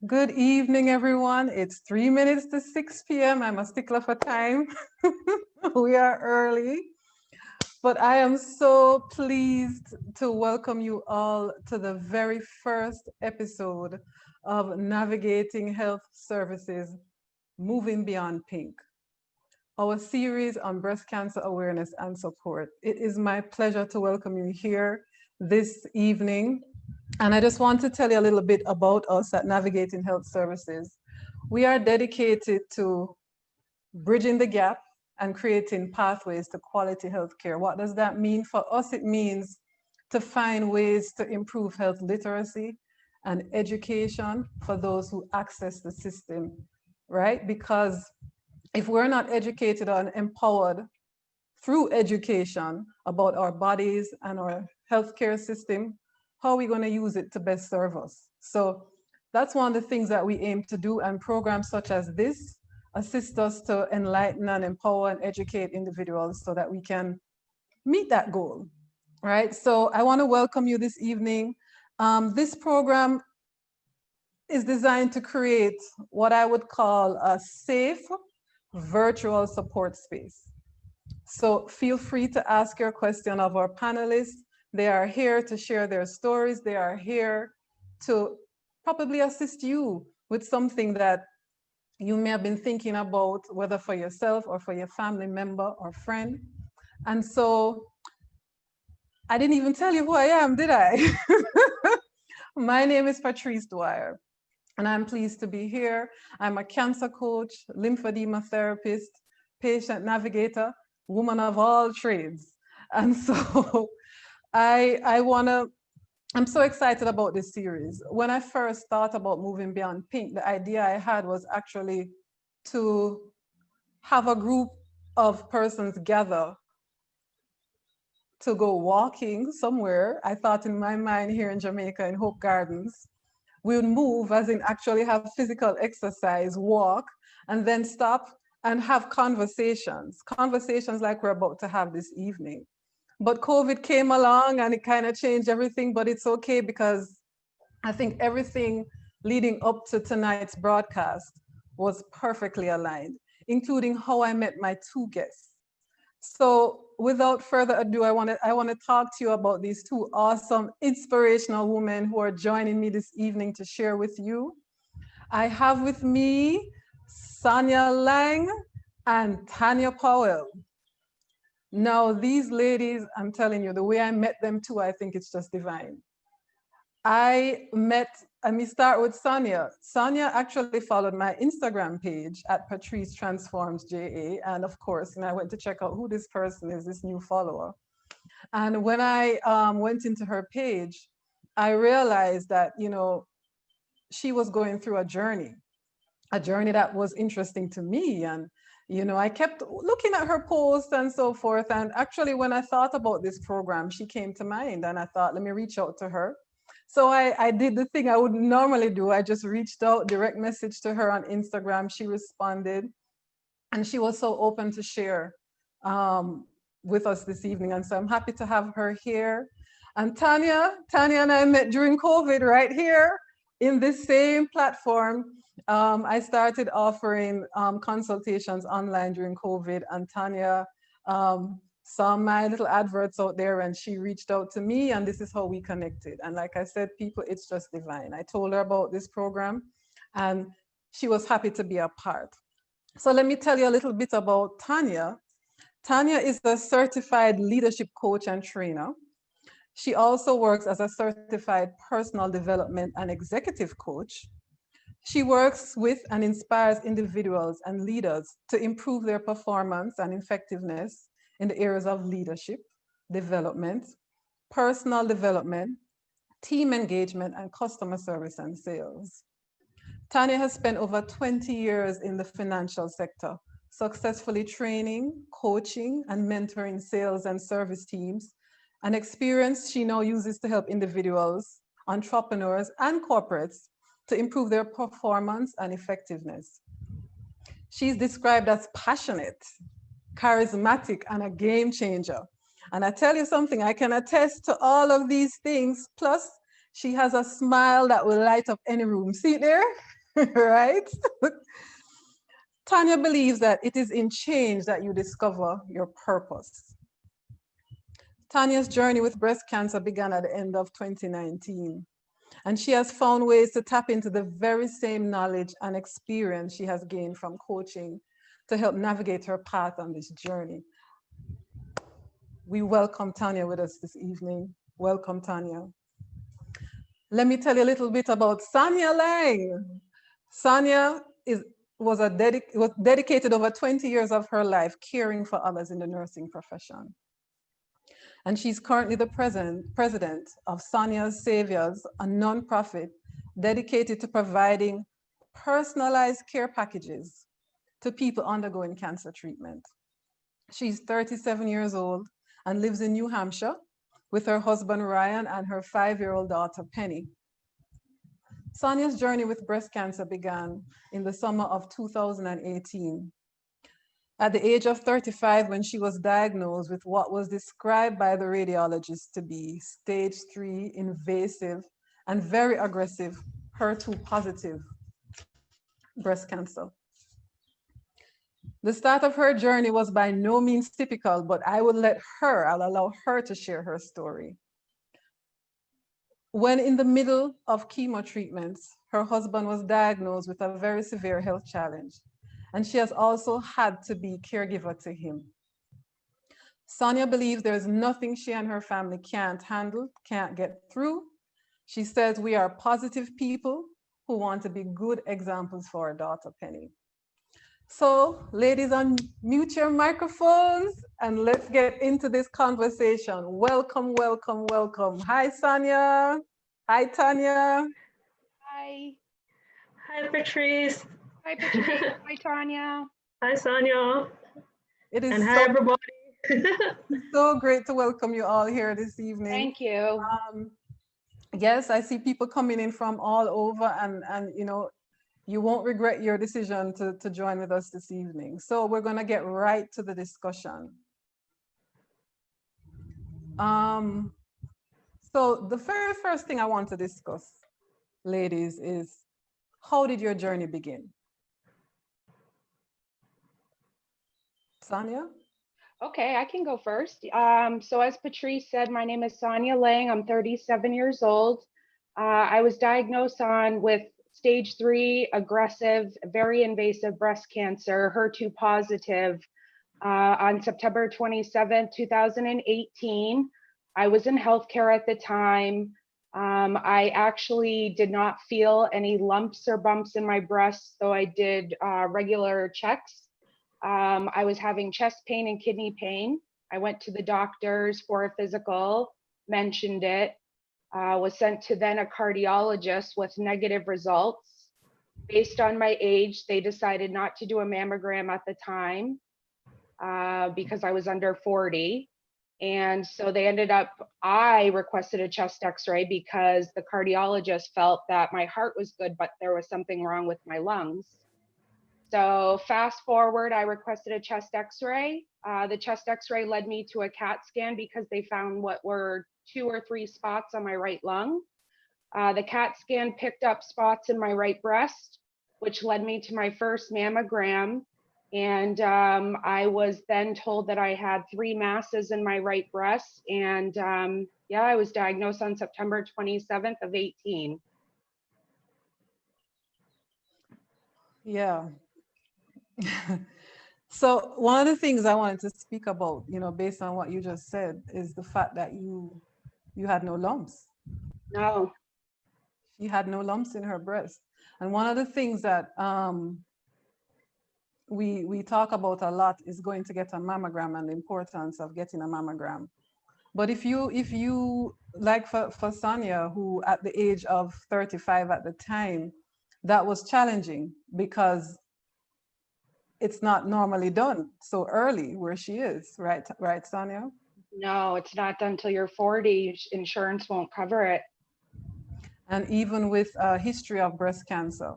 Good evening, everyone. It's 3 minutes to 6 p.m. I'm a stickler for time. We are early, but I am so pleased to welcome you all to the very first episode of Navigating Health Services Moving Beyond Pink, our series on breast cancer awareness and support. It is my pleasure to welcome you here this evening. And I just want to tell you a little bit about us at Navigating Health Services. We are dedicated to bridging the gap and creating pathways to quality healthcare. What does that mean? For us, it means to find ways to improve health literacy and education for those who access the system, right? Because if we're not educated and empowered through education about our bodies and our healthcare system, how are we going to use it to best serve us? So that's one of the things that we aim to do, and programs such as this assist us to enlighten and empower and educate individuals so that we can meet that goal, right? So I want to welcome you this evening. This program is designed to create what I would call a safe virtual support space. So feel free to ask your question of our panelists. They are here to share their stories. They are here to probably assist you with something that you may have been thinking about, whether for yourself or for your family member or friend. And so I didn't even tell you who I am, did I? My name is Patrice Dwyer, and I'm pleased to be here. I'm a cancer coach, lymphedema therapist, patient navigator, woman of all trades. And so I'm so excited about this series. When I first thought about moving beyond pink, the idea I had was actually to have a group of persons gather to go walking somewhere. I thought in my mind here in Jamaica in Hope Gardens, we would move, as in actually have physical exercise, walk, and then stop and have conversations like we're about to have this evening. But COVID came along and it kind of changed everything, but it's okay because I think everything leading up to tonight's broadcast was perfectly aligned, including how I met my two guests. So without further ado, I want to talk to you about these two awesome, inspirational women who are joining me this evening to share with you. I have with me Sonia Lang and Tanya Powell. Now, these ladies, I'm telling you, the way I met them too, I think it's just divine. Let me start with Sonia. Sonia actually followed my Instagram page at Patrice Transforms JA. And of course, I went to check out who this person is, this new follower. And when I went into her page, I realized that, she was going through a journey that was interesting to me. And, I kept looking at her posts and so forth. And actually, when I thought about this program, she came to mind and I thought, let me reach out to her. So I did the thing I would normally do. I just reached out, direct message to her on Instagram. She responded and she was so open to share with us this evening. And so I'm happy to have her here. And Tanya and I met during COVID right here in this same platform. I started offering consultations online during COVID, and Tanya saw my little adverts out there and she reached out to me, and this is how we connected. And like I said, people, it's just divine. I told her about this program and she was happy to be a part. So let me tell you a little bit about Tanya. Tanya is a certified leadership coach and trainer. She also works as a certified personal development and executive coach. She works with and inspires individuals and leaders to improve their performance and effectiveness in the areas of leadership, development, personal development, team engagement, and customer service and sales. Tanya has spent over 20 years in the financial sector, successfully training, coaching, and mentoring sales and service teams, an experience she now uses to help individuals, entrepreneurs, and corporates to improve their performance and effectiveness. She's described as passionate, charismatic, and a game changer. And I tell you something, I can attest to all of these things. Plus, she has a smile that will light up any room. See it there? right? Tanya believes that it is in change that you discover your purpose. Tanya's journey with breast cancer began at the end of 2019, and she has found ways to tap into the very same knowledge and experience she has gained from coaching to help navigate her path on this journey. We welcome Tanya with us this evening. Welcome, Tanya. Let me tell you a little bit about Sonia Lang. Sonia was dedicated over 20 years of her life caring for others in the nursing profession. And she's currently the president of Sonia's Saviors, a nonprofit dedicated to providing personalized care packages to people undergoing cancer treatment. She's 37 years old and lives in New Hampshire with her husband Ryan and her 5-year-old daughter Penny. Sonia's journey with breast cancer began in the summer of 2018. At the age of 35, when she was diagnosed with what was described by the radiologist to be stage 3 invasive and very aggressive HER2 positive breast cancer. The start of her journey was by no means typical, but I'll allow her to share her story. When in the middle of chemo treatments, her husband was diagnosed with a very severe health challenge, and she has also had to be caregiver to him. Sonia believes there's nothing she and her family can't handle, can't get through. She says we are positive people who want to be good examples for our daughter, Penny. So, ladies, unmute your microphones and let's get into this conversation. Welcome, welcome, welcome. Hi, Sonia. Hi, Tanya. Hi. Hi, Patrice. Hi, Patrice. Hi, Tanya. Hi, Sonia. It is and hi, everybody. So great to welcome you all here this evening. Thank you. Yes, I see people coming in from all over, and you know, you won't regret your decision to join with us this evening. So we're going to get right to the discussion. So the very first thing I want to discuss, ladies, is how did your journey begin? Sonia? Okay, I can go first. So as Patrice said, my name is Sonia Lang. I'm 37 years old. I was diagnosed with stage 3 aggressive, very invasive breast cancer, HER2 positive, on September 27, 2018. I was in healthcare at the time. I actually did not feel any lumps or bumps in my breast, though I did regular checks. I was having chest pain and kidney pain. I went to the doctors for a physical, mentioned it, was sent to then a cardiologist with negative results. Based on my age, they decided not to do a mammogram at the time because I was under 40. And so they ended up, I requested a chest x-ray because the cardiologist felt that my heart was good, but there was something wrong with my lungs. So fast forward, I requested a chest x-ray. The chest x-ray led me to a CAT scan because they found what were 2 or 3 spots on my right lung. The CAT scan picked up spots in my right breast, which led me to my first mammogram. And I was then told that I had 3 masses in my right breast. And yeah, I was diagnosed on September 27th of 18. Yeah. So one of the things I wanted to speak about, you know, based on what you just said, is the fact that you had no lumps. No. She had no lumps in her breast. And one of the things that we talk about a lot is going to get a mammogram and the importance of getting a mammogram. But if you like for Sonia, who at the age of 35 at the time, that was challenging because it's not normally done so early where she is, right, Sonia? No, it's not done till you're 40. Insurance won't cover it. And even with a history of breast cancer.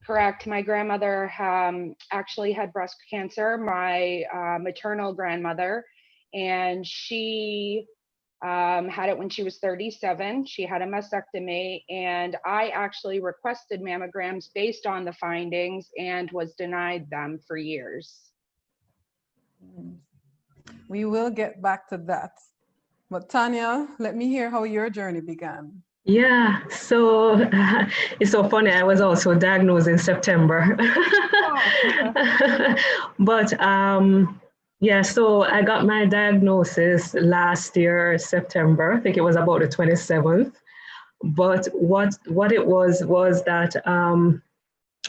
Correct. My grandmother actually had breast cancer, my maternal grandmother, and she Had it when she was 37. She had a mastectomy, and I actually requested mammograms based on the findings and was denied them for years. We will get back to that. But Tanya, let me hear how your journey began. Yeah, so it's so funny. I was also diagnosed in September. But yeah, so I got my diagnosis last year, September. I think it was about the 27th. But what it was that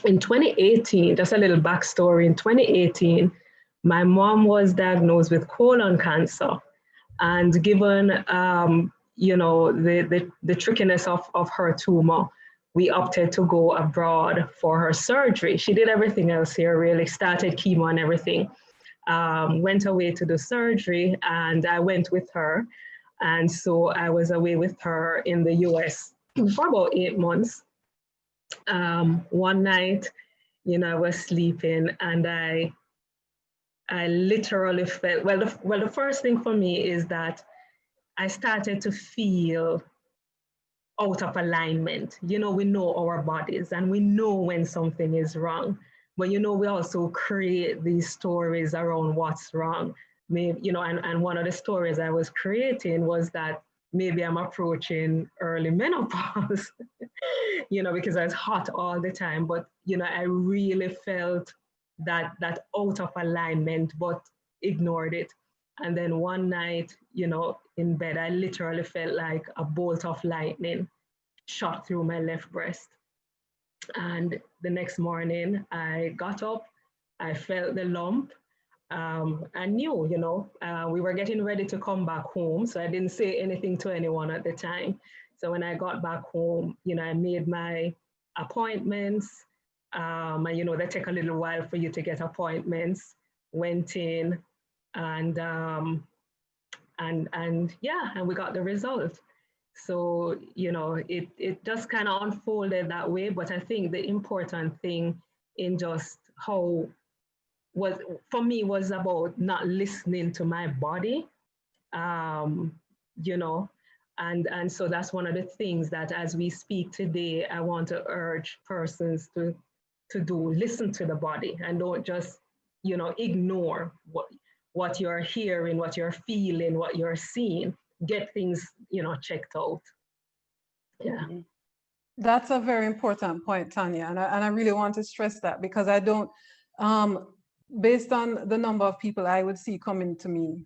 in 2018, just a little backstory, in 2018, my mom was diagnosed with colon cancer. And given you know, the trickiness of her tumor, we opted to go abroad for her surgery. She did everything else here, really, started chemo and everything. Went away to the surgery, and I went with her. And so I was away with her in the US for about 8 months. One night, you know, I was sleeping, and I literally felt, well, the first thing for me is that I started to feel out of alignment. You know, we know our bodies and we know when something is wrong, but you know, we also create these stories around what's wrong. Maybe, you know, and one of the stories I was creating was that maybe I'm approaching early menopause, you know, because I was hot all the time. But, you know, I really felt that out of alignment, but ignored it. And then one night, you know, in bed, I literally felt like a bolt of lightning shot through my left breast. And the next morning, I got up, I felt the lump. I knew, you know, we were getting ready to come back home. So I didn't say anything to anyone at the time. So when I got back home, you know, I made my appointments. And, you know, they take a little while for you to get appointments. Went in, and yeah, and we got the result. So, you know, it just kind of unfolded that way. But I think the important thing in just how was for me was about not listening to my body, you know, and so that's one of the things that as we speak today, I want to urge persons to do, listen to the body, and don't just, you know, ignore what you're hearing, what you're feeling, what you're seeing. Get things, you know, checked out. Yeah. That's a very important point, Tanya, and I really want to stress that, because I don't, based on the number of people I would see coming to me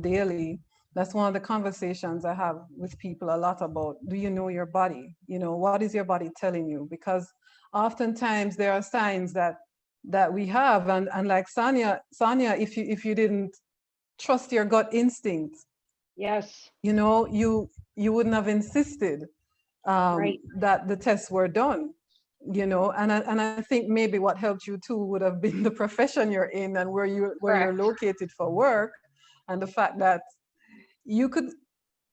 daily, that's one of the conversations I have with people a lot about. Do you know your body? You know, what is your body telling you? Because oftentimes there are signs that we have, and like Sonia, if you didn't trust your gut instinct, Yes, you know, you wouldn't have insisted right. that the tests were done, you know, and I think maybe what helped you too would have been the profession you're in and where you're Correct. located for work, and the fact that you could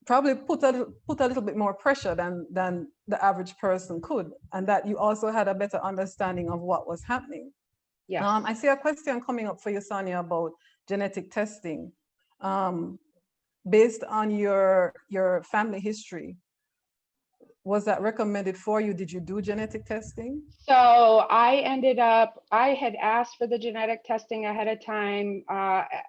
probably put a little bit more pressure than the average person could, and that you also had a better understanding of what was happening. Yes. I see a question coming up for you, Sonia, about genetic testing. Based on your family history, was that recommended for you? Did you do genetic testing? So I had asked for the genetic testing ahead of time,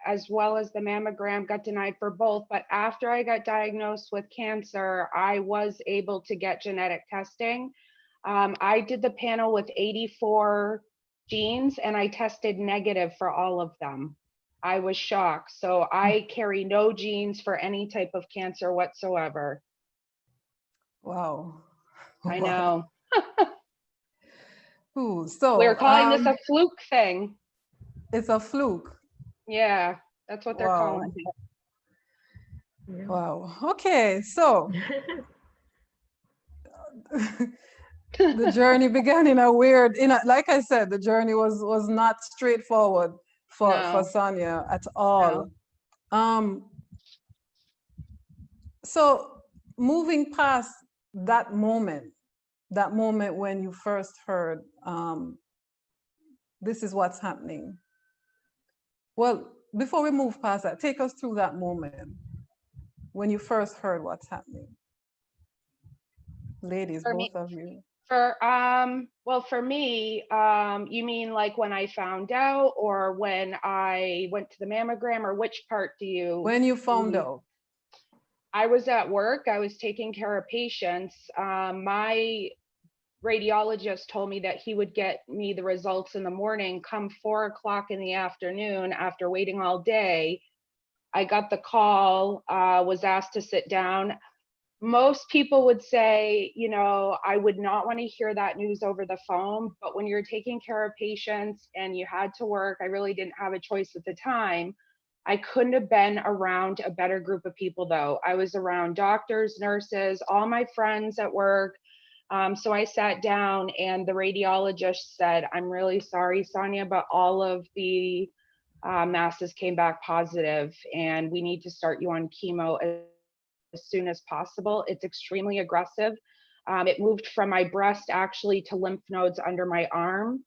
as well as the mammogram, got denied for both. But after I got diagnosed with cancer, I was able to get genetic testing. I did the panel with 84 genes, and I tested negative for all of them. I was shocked. So I carry no genes for any type of cancer whatsoever. Wow. I know. Ooh, so We're calling this a fluke thing. It's a fluke. Yeah, that's what they're calling it. Wow. Okay, so the journey began in a weird, like I said, the journey was not straightforward for Sonia at all. No. So moving past that moment when you first heard, this is what's happening. Well, before we move past that, take us through that moment. when you first heard what's happening? Ladies, For me, both of you. well, for me, you mean like when I found out, or when I went to the mammogram, or which part do you? When you found out. I was at work. I was taking care of patients. My radiologist told me that he would get me the results in the morning. Come 4 o'clock in the afternoon, after waiting all day, I got the call, was asked to sit down. Most people would say, you know, I would not want to hear that news over the phone, but when you're taking care of patients and you had to work, I really didn't have a choice at the time. I couldn't have been around a better group of people though. I was around doctors, nurses, all my friends at work. So I sat down and the radiologist said, I'm really sorry, Sonia, but all of the masses came back positive and we need to start you on chemo as soon as possible. It's extremely aggressive. It moved from my breast actually to lymph nodes under my arm,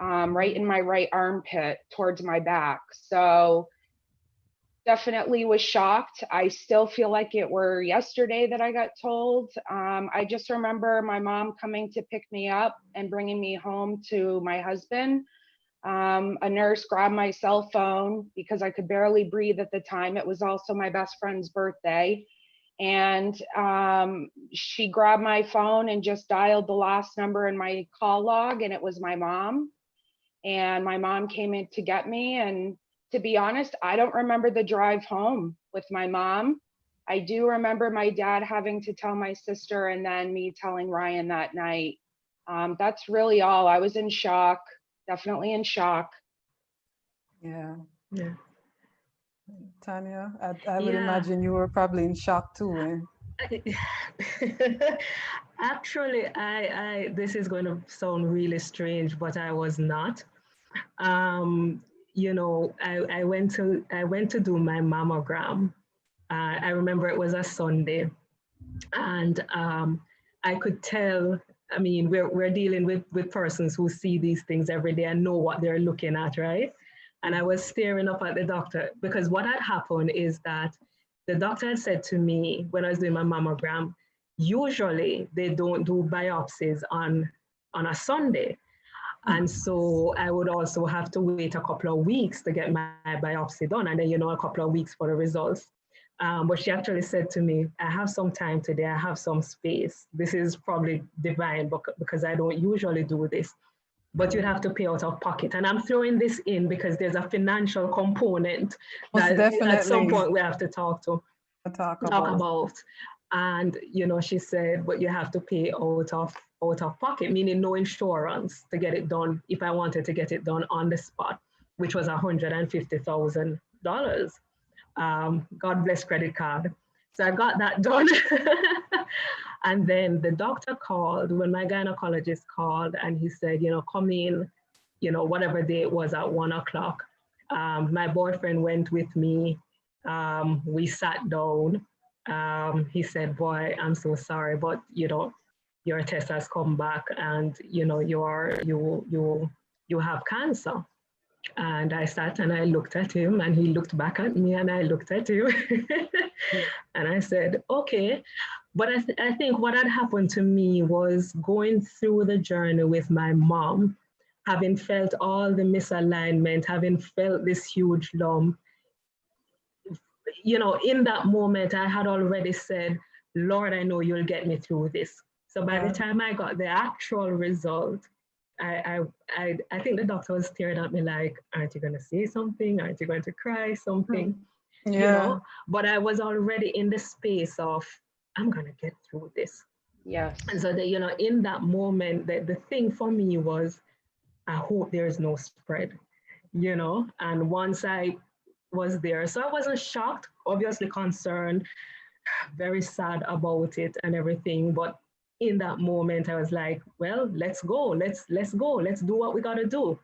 right in my right armpit towards my back. So definitely was shocked. I still feel like it were yesterday that I got told. I just remember my mom coming to pick me up and bringing me home to my husband. A nurse grabbed my cell phone because I could barely breathe at the time. It was also my best friend's birthday. And she grabbed my phone and just dialed the last number in my call log, and it was my mom. And my mom came in to get me. And to be honest, I don't remember the drive home with my mom. I do remember my dad having to tell my sister and then me telling Ryan that night. That's really all. I was in shock, definitely in shock. Yeah. Yeah. Tanya, I would imagine you were probably in shock too. Actually, I this is going to sound really strange, but I was not. You know, I went to do my mammogram. I remember it was a Sunday, and I could tell. I mean, we're dealing with persons who see these things every day and know what they're looking at, right? And I was staring up at the doctor because what had happened is that the doctor had said to me when I was doing my mammogram, usually they don't do biopsies on a Sunday. And so I would also have to wait a couple of weeks to get my biopsy done. And then, you know, a couple of weeks for the results. But she actually said to me, I have some time today. I have some space. This is probably divine because I don't usually do this. But you'd have to pay out of pocket. And I'm throwing this in because there's a financial component that at some point we have to talk about. And, you know, she said, but you have to pay out of pocket, meaning no insurance to get it done if I wanted to get it done on the spot, which was $150,000. God bless credit card. So I got that done. And then the doctor called when my gynecologist called and he said, you know, come in, you know, whatever day it was at 1 o'clock. My boyfriend went with me. We sat down. He said, boy, I'm so sorry, but, you know, your test has come back and, you know, you have cancer. And I sat and I looked at him and he looked back at me and I looked at him. And I said, okay. But I think what had happened to me was going through the journey with my mom, having felt all the misalignment, having felt this huge lump. You know, in that moment, I had already said, Lord, I know you'll get me through this. So by the time I got the actual result, I think the doctor was staring at me like, aren't you going to say something? Aren't you going to cry something? Yeah. You know, but I was already in the space of, I'm going to get through this. Yes. And so that, you know, in that moment, the thing for me was, I hope there's no spread, you know, and once I was there, so I wasn't shocked, obviously concerned, very sad about it and everything. But in that moment, I was like, well, let's go. Let's go. Let's do what we got to do.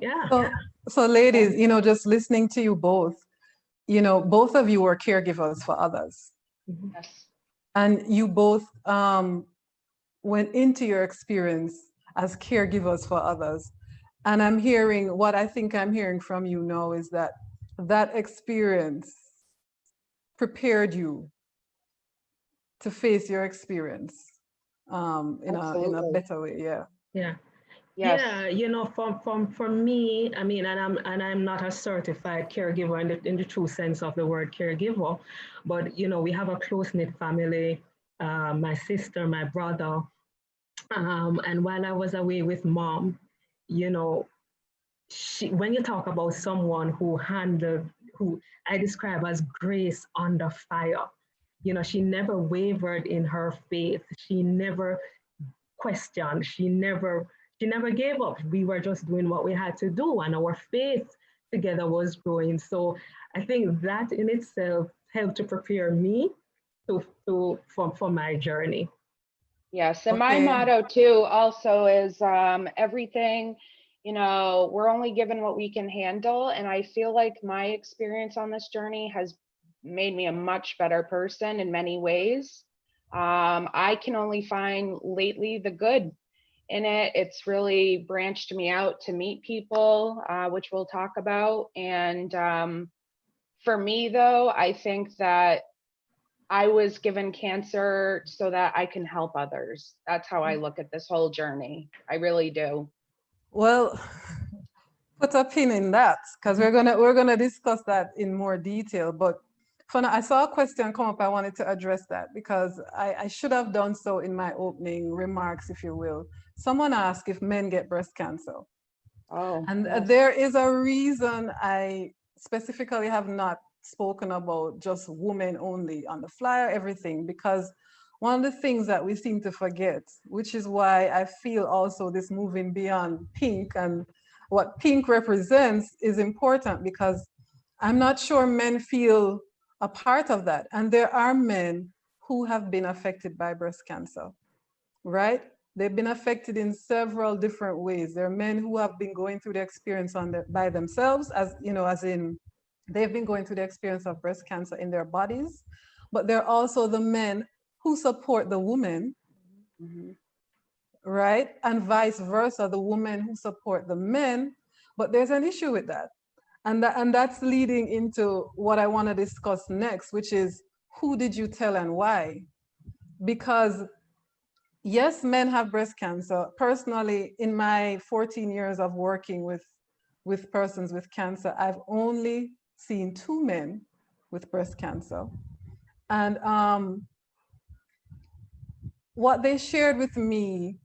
Yeah. So ladies, you know, just listening to you both, you know, both of you were caregivers for others. Yes. And you both went into your experience as caregivers for others. And I'm hearing, what I think I'm hearing from you now is that that experience prepared you to face your experience in a Absolutely. better way? Yeah. Yeah. Yes. Yeah, you know, for me, I mean, and I'm not a certified caregiver in the true sense of the word caregiver, but you know, we have a close-knit family, my sister, my brother, and while I was away with mom, you know, when you talk about someone who I describe as grace under fire, you know, she never wavered in her faith. She never questioned. She never gave up. We were just doing what we had to do, and our faith together was growing. So I think that in itself helped to prepare me for my journey. Yes, and my Okay. motto too also is everything, you know, we're only given what we can handle. And I feel like my experience on this journey has made me a much better person in many ways. I can only find lately the good in it. It's really branched me out to meet people, which we'll talk about. And for me, though, I think that I was given cancer so that I can help others. That's how I look at this whole journey. I really do. Well, put a pin in that because we're gonna discuss that in more detail. But for now, I saw a question come up. I wanted to address that because I should have done so in my opening remarks, if you will. Someone asked if men get breast cancer. Oh, And yes. there is a reason I specifically have not spoken about just women only on the flyer, everything, because one of the things that we seem to forget, which is why I feel also this moving beyond pink and what pink represents is important because I'm not sure men feel a part of that. And there are men who have been affected by breast cancer, right? They've been affected in several different ways. There are men who have been going through the experience by themselves, as you know, as in they've been going through the experience of breast cancer in their bodies, but there are also the men who support the woman, Mhm. right? And vice versa, the women who support the men. But there's an issue with that. And that's leading into what I want to discuss next, which is who did you tell and why? Because yes, men have breast cancer. Personally, in my 14 years of working with persons with cancer, I've only seen 2 men with breast cancer. And what they shared with me,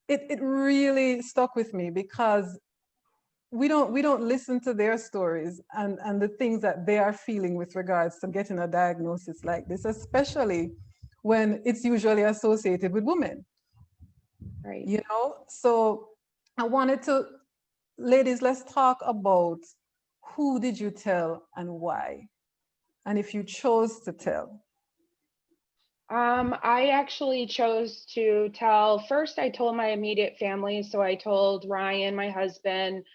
it really stuck with me because we don't listen to their stories and the things that they are feeling with regards to getting a diagnosis like this, especially when it's usually associated with women. Right. You know, so I wanted to, ladies, let's talk about who did you tell and why, and if you chose to tell. I actually chose to tell first, I told my immediate family. So I told Ryan, my husband.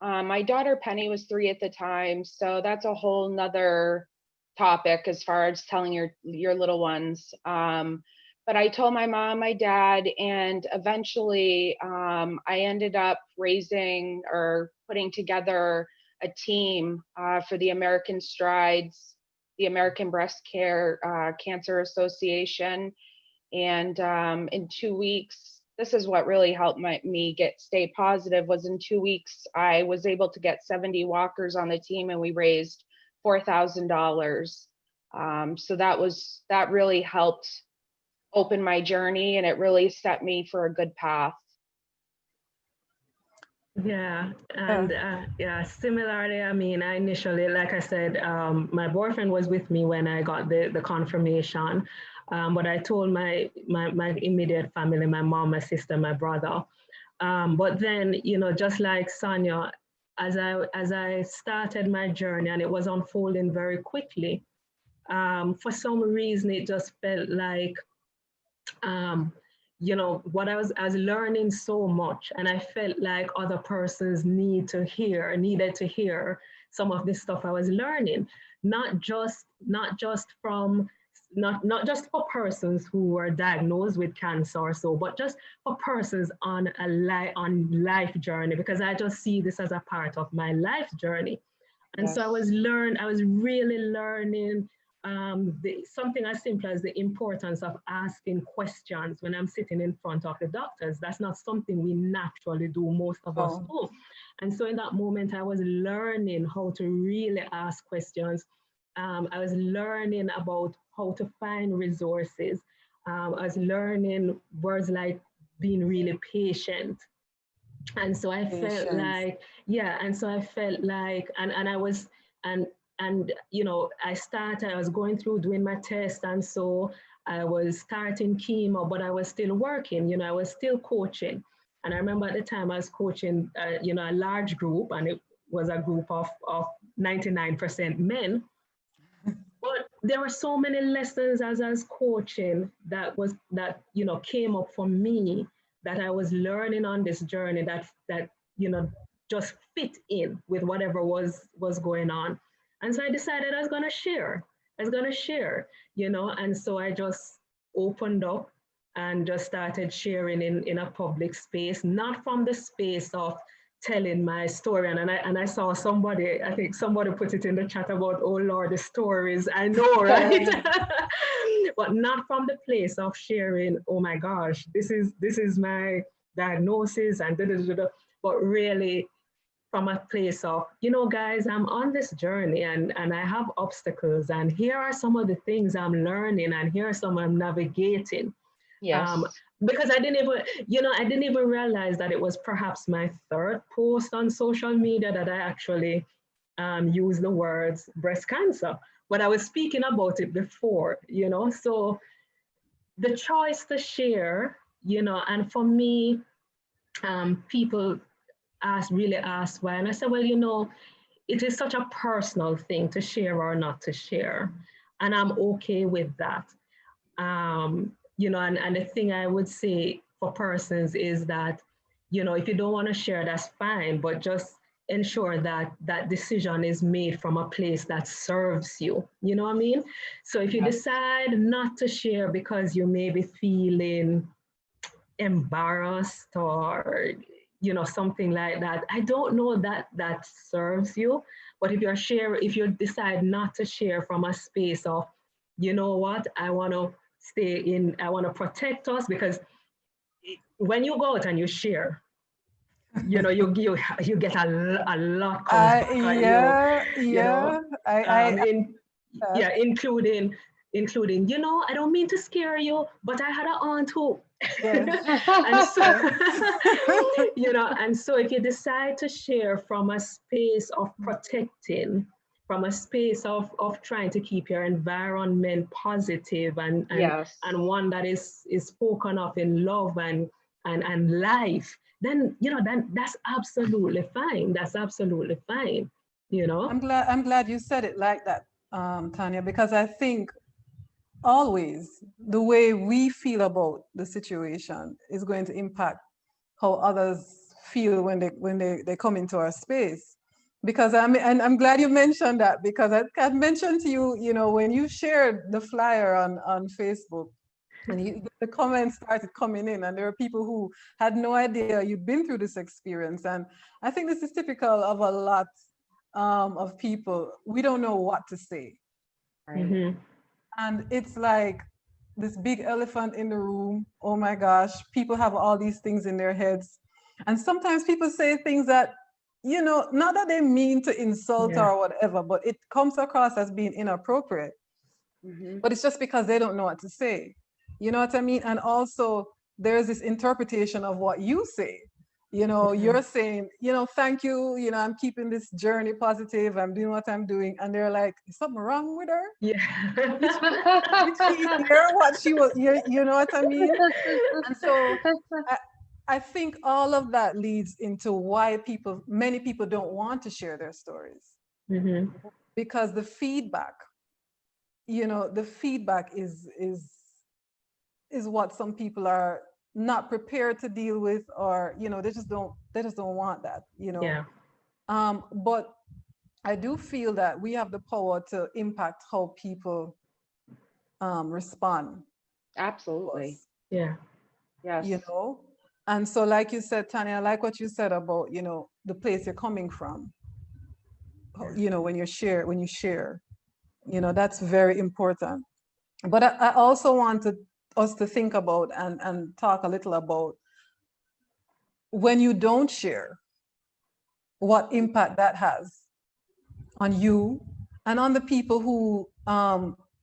My daughter Penny was 3 at the time. So that's a whole nother topic as far as telling your little ones. But I told my mom, my dad, and eventually I ended up raising or putting together a team for the American Strides, the American Breast Care Cancer Association. And in 2 weeks, this is what really helped me stay positive. Was in 2 weeks, I was able to get 70 walkers on the team, and we raised $4,000. So that really helped open my journey, and it really set me for a good path. Yeah, Yeah. and yeah, similarly, I mean, I initially, like I said, my boyfriend was with me when I got the confirmation, but I told my immediate family, my mom, my sister, my brother. But then, you know, just like Sonia, as I started my journey and it was unfolding very quickly, for some reason, it just felt like um, you know, I was learning so much, and I felt like other persons needed to hear some of this stuff I was learning, not just from not just for persons who were diagnosed with cancer or so, but just for persons on a life journey, because I just see this as a part of my life journey. And so I was really learning something as simple as the importance of asking questions when I'm sitting in front of the doctors. That's not something we naturally do, most of us do. And so in that moment, I was learning how to really ask questions. I was learning about how to find resources. I was learning words like being really patient. And so I felt like, and so I felt like, and I was, and you know, I was going through doing my test, and so I was starting chemo, but I was still working, you know, I was still coaching. And I remember at the time I was coaching, you know, a large group, and it was a group of 99% men. But there were so many lessons as I was coaching that you know, came up for me, that I was learning on this journey that you know, just fit in with whatever was going on. And so I decided I was going to share, you know, and so I just opened up and just started sharing in a public space, not from the space of telling my story. And I saw somebody, I think somebody put it in the chat about, oh Lord, the stories. I know, right? But not from the place of sharing, oh my gosh, this is my diagnosis and da, da, da, da, but really from a place of, you know, guys, I'm on this journey and I have obstacles, and here are some of the things I'm learning, and here are some I'm navigating. Yes. Because I didn't even realize that it was perhaps my third post on social media that I actually used the words breast cancer, but I was speaking about it before, you know. So the choice to share, you know, and for me, people really ask why, and I said, well, you know, it is such a personal thing to share or not to share, and I'm okay with that. You know, and the thing I would say for persons is that, you know, if you don't want to share, that's fine, but just ensure that that decision is made from a place that serves you. You know what I mean? So if you decide not to share because you may be feeling embarrassed or, you know, something like that, I don't know that that serves you. But if you decide not to share from a space of, you know what, I want to protect us, because when you go out and you share, you know, you get a lot comes back at you, you know, including, you know, I don't mean to scare you, but I had an aunt who, and so, you know, and so if you decide to share from a space of protecting, from a space of trying to keep your environment positive and one that is spoken of in love and life, then, you know, then that's absolutely fine. That's absolutely fine, you know. I'm glad you said it like that, Tanya, because I think always the way we feel about the situation is going to impact how others feel when they come into our space. Because I'm glad you mentioned that, because I mentioned to you, you know, when you shared the flyer on Facebook, and the comments started coming in, and there were people who had no idea you'd been through this experience. And I think this is typical of a lot of people. We don't know what to say. Right. Mm-hmm. And it's like this big elephant in the room. Oh my gosh, people have all these things in their heads. And sometimes people say things that, you know, not that they mean to insult or whatever, but it comes across as being inappropriate. But it's just because they don't know what to say. You know what I mean? And also, there's this interpretation of what you say. You know, you're saying, you know, thank you, you know, I'm keeping this journey positive, I'm doing what I'm doing. And they're like, is something wrong with her? Yeah. Did she hear what she was, you know what I mean? And so I think all of that leads into why many people don't want to share their stories. Because the feedback, you know, the feedback is what some people are not prepared to deal with, or, you know, they just don't want that, you know. But I do feel that we have the power to impact how people respond. Absolutely. Yeah. Yes. You know, and so like you said, Tanya, I like what you said about, you know, the place you're coming from. when you share, that's very important. But I also wanted us to think about and talk a little about when you don't share, what impact that has on you and on the people who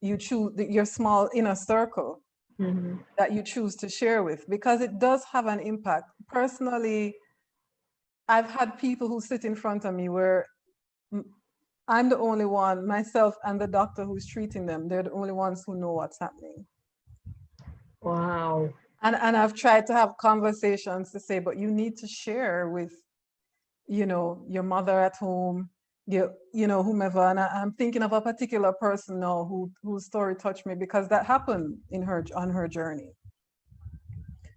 you choose, your small inner circle that you choose to share with, because it does have an impact. Personally, I've had people who sit in front of me where I'm the only one, myself and the doctor who's treating them, they're the only ones who know what's happening. Wow. And I've tried to have conversations to say, but you need to share with, your mother at home, whomever. And I'm thinking of a particular person now whose story touched me because that happened on her journey.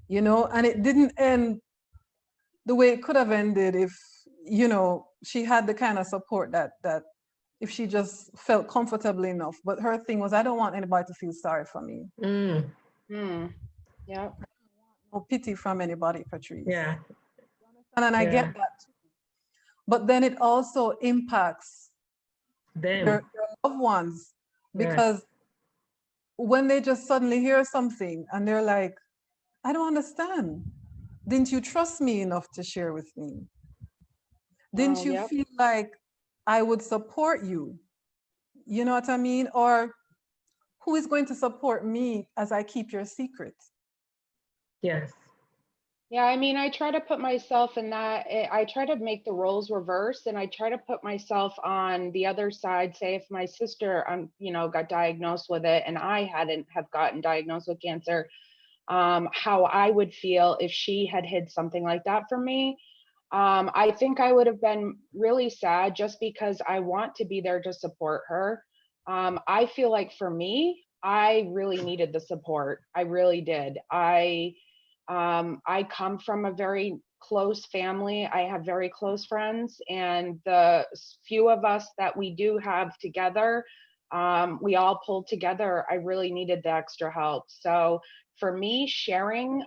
And it didn't end the way it could have ended if, she had the kind of support that if she just felt comfortable enough. But her thing was, I don't want anybody to feel sorry for me. Yeah. No pity from anybody, Patrice. Yeah. And I get that too. But then it also impacts your loved ones, because when they just suddenly hear something and they're like, I don't understand. Didn't you trust me enough to share with me? Didn't you feel like I would support you? You know what I mean? Or who is going to support me as I keep your secret? Yes. Yeah, I mean, I try to put myself in that. I try to make the roles reverse, and I try to put myself on the other side. Say, if my sister, got diagnosed with it, and I hadn't have gotten diagnosed with cancer, how I would feel if she had hid something like that from me. I think I would have been really sad, just because I want to be there to support her. I feel like for me, I really needed the support. I really did. I come from a very close family. I have very close friends, and the few of us that we do have together, we all pulled together. I really needed the extra help. So for me, sharing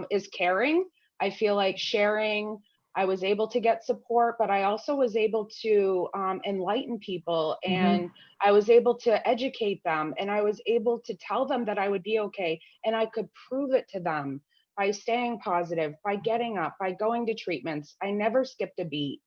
is caring. I feel like sharing, I was able to get support, but I also was able to enlighten people, and I was able to educate them, and I was able to tell them that I would be okay, and I could prove it to them by staying positive, by getting up, by going to treatments. I never skipped a beat.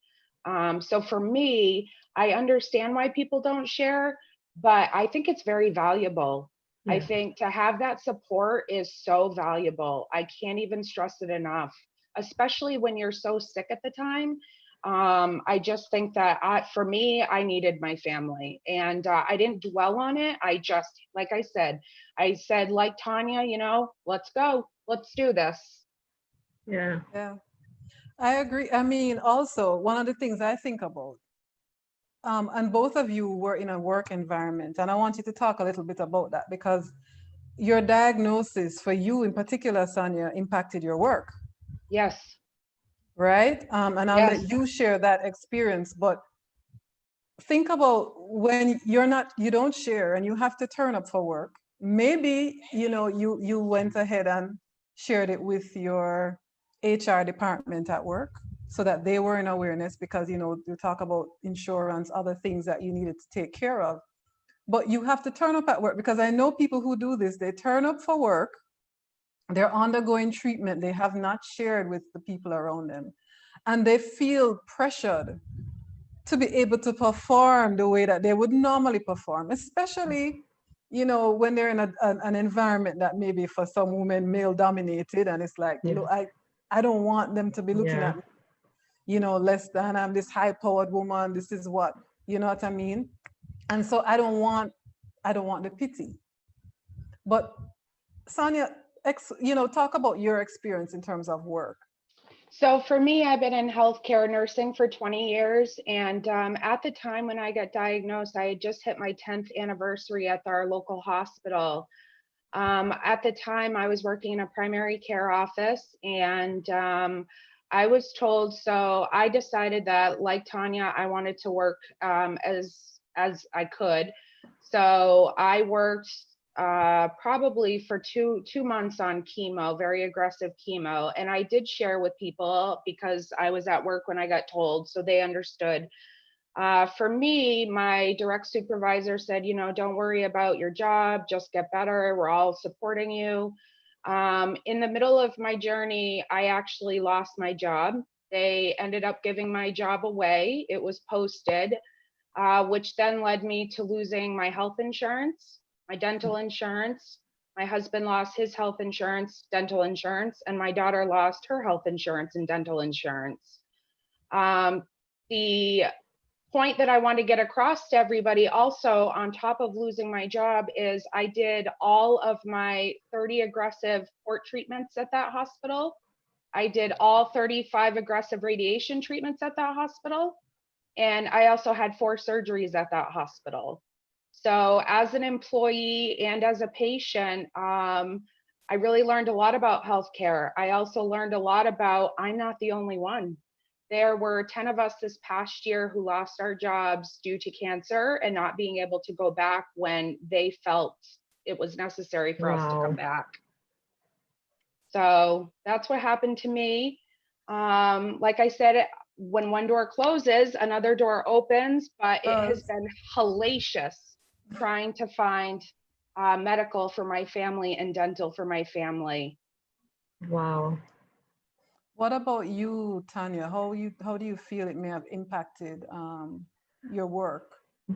So for me, I understand why people don't share, but I think it's very valuable. I think to have that support is so valuable. I can't even stress it enough, especially when you're so sick at the time. I just think that for me, I needed my family, and I didn't dwell on it. I just, like I said, like Tanya, let's go, let's do this. Yeah. Yeah, I agree. I mean, also, one of the things I think about, and both of you were in a work environment, and I want you to talk a little bit about that, because your diagnosis for you in particular, Sonia, impacted your work. Yes. Right? And I'll let you share that experience, but think about when you don't share and you have to turn up for work. Maybe, you went ahead and shared it with your HR department at work so that they were in awareness, because, you talk about insurance, other things that you needed to take care of. But you have to turn up at work, because I know people who do this. They turn up for work, they're undergoing treatment, they have not shared with the people around them, and they feel pressured to be able to perform the way that they would normally perform, especially, when they're in an environment that maybe for some women male dominated, and it's like, look, I don't want them to be looking at me, less than, I'm this high powered woman, this is what, you know what I mean? And so I don't want the pity. But Sonia, talk about your experience in terms of work. So for me, I've been in healthcare nursing for 20 years. And at the time when I got diagnosed, I had just hit my 10th anniversary at our local hospital. At the time, I was working in a primary care office, and I was told, so I decided that, like Tanya, I wanted to work as I could. So I worked probably for two months on chemo, very aggressive chemo. And I did share with people because I was at work when I got told, so they understood. For me, my direct supervisor said, don't worry about your job, just get better. We're all supporting you. In the middle of my journey, I actually lost my job. They ended up giving my job away. It was posted, which then led me to losing my health insurance, my dental insurance. My husband lost his health insurance, dental insurance, and my daughter lost her health insurance and dental insurance. The point that I want to get across to everybody also, on top of losing my job, is I did all of my 30 aggressive port treatments at that hospital. I did all 35 aggressive radiation treatments at that hospital. And I also had 4 surgeries at that hospital. So as an employee and as a patient, I really learned a lot about healthcare. I also learned a lot about I'm not the only one. There were 10 of us this past year who lost our jobs due to cancer and not being able to go back when they felt it was necessary for us to come back. So that's what happened to me. Like I said, when one door closes, another door opens, but it has been hellacious trying to find medical for my family and dental for my family. Wow. What about you, Tanya? How do you feel it may have impacted your work?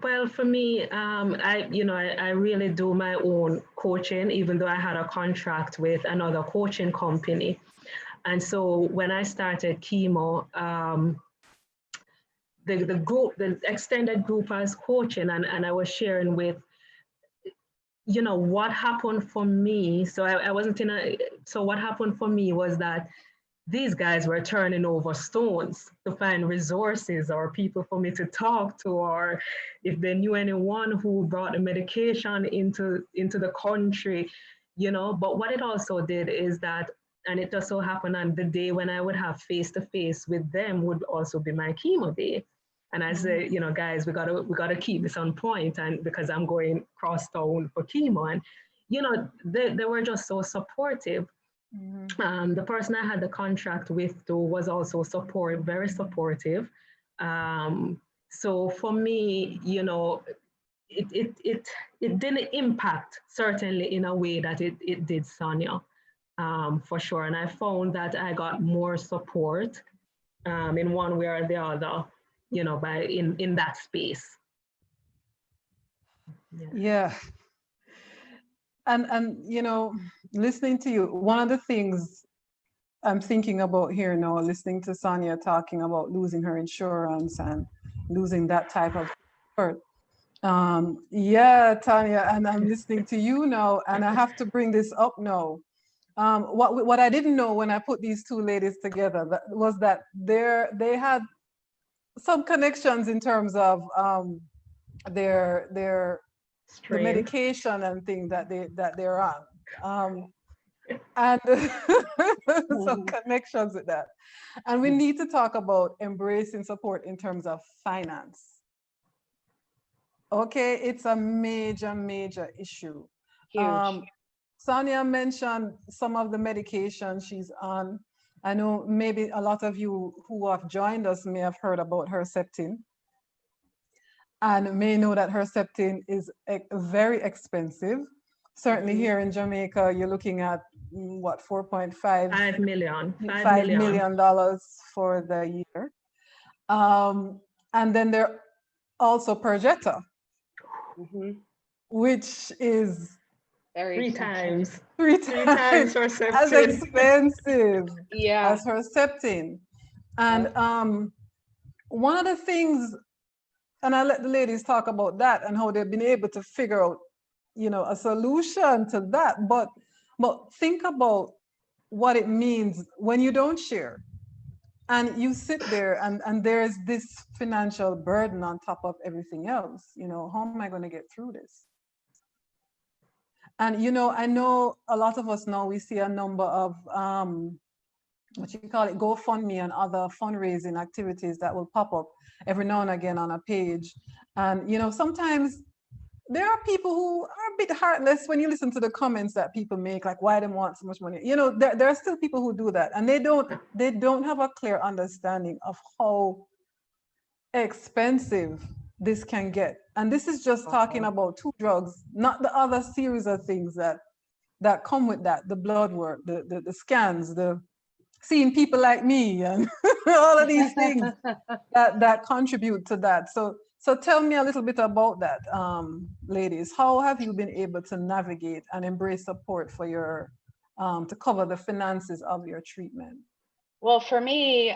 Well, for me, I really do my own coaching, even though I had a contract with another coaching company. And so when I started chemo, the extended group I was coaching, and I was sharing with, what happened for me. So I wasn't so what happened for me was that these guys were turning over stones to find resources or people for me to talk to, or if they knew anyone who brought the medication into the country, But what it also did is that, and it just so happened on the day when I would have face-to-face with them would also be my chemo day. And I say, guys, we gotta keep this on point, and because I'm going cross town for chemo, and they were just so supportive. Mm-hmm. The person I had the contract with too was also very supportive. So for me, it didn't impact certainly in a way that it did Sonia, for sure. And I found that I got more support in one way or the other, in that space. Yeah. And listening to you, one of the things I'm thinking about here now, listening to Sonia talking about losing her insurance and losing that type of support. Yeah, Tanya, and I'm listening to you now, and I have to bring this up now. What I didn't know when I put these two ladies together was that they had some connections in terms of their the medication and things that they're on, and some connections with that. And we need to talk about embracing support in terms of finance. Okay, it's a major issue. Huge. Sonia mentioned some of the medication she's on. I know maybe a lot of you who have joined us may have heard about Herceptin, and may know that Herceptin is very expensive. Certainly here in Jamaica, you're looking at what, $5 million for the year. And then there also Perjeta, which is three times Herceptin as expensive as Herceptin. And one of the things, and I let the ladies talk about that and how they've been able to figure out, a solution to that. But think about what it means when you don't share and you sit there and there's this financial burden on top of everything else. How am I going to get through this? And, I know a lot of us now, we see a number of, what you call it, GoFundMe and other fundraising activities that will pop up every now and again on a page. And, sometimes there are people who are a bit heartless when you listen to the comments that people make, like why they want so much money. There are still people who do that, and they don't have a clear understanding of how expensive this can get. And this is just talking about 2 drugs, not the other series of things that come with that, the blood work, the scans, the seeing people like me, and all of these things that contribute to that. So tell me a little bit about that, ladies. How have you been able to navigate and embrace support for your to cover the finances of your treatment? Well, for me,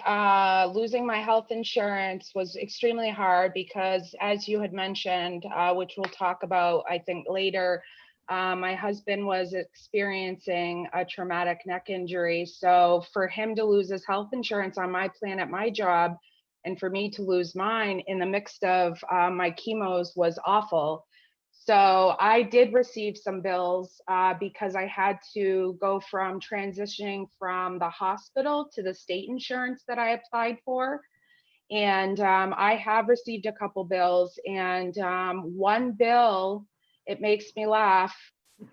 losing my health insurance was extremely hard because, as you had mentioned, which we'll talk about, I think, later, my husband was experiencing a traumatic neck injury. So for him to lose his health insurance on my plan at my job, and for me to lose mine in the mix of my chemos was awful. So I did receive some bills because I had to go from transitioning from the hospital to the state insurance that I applied for. And I have received a couple bills, and one bill, it makes me laugh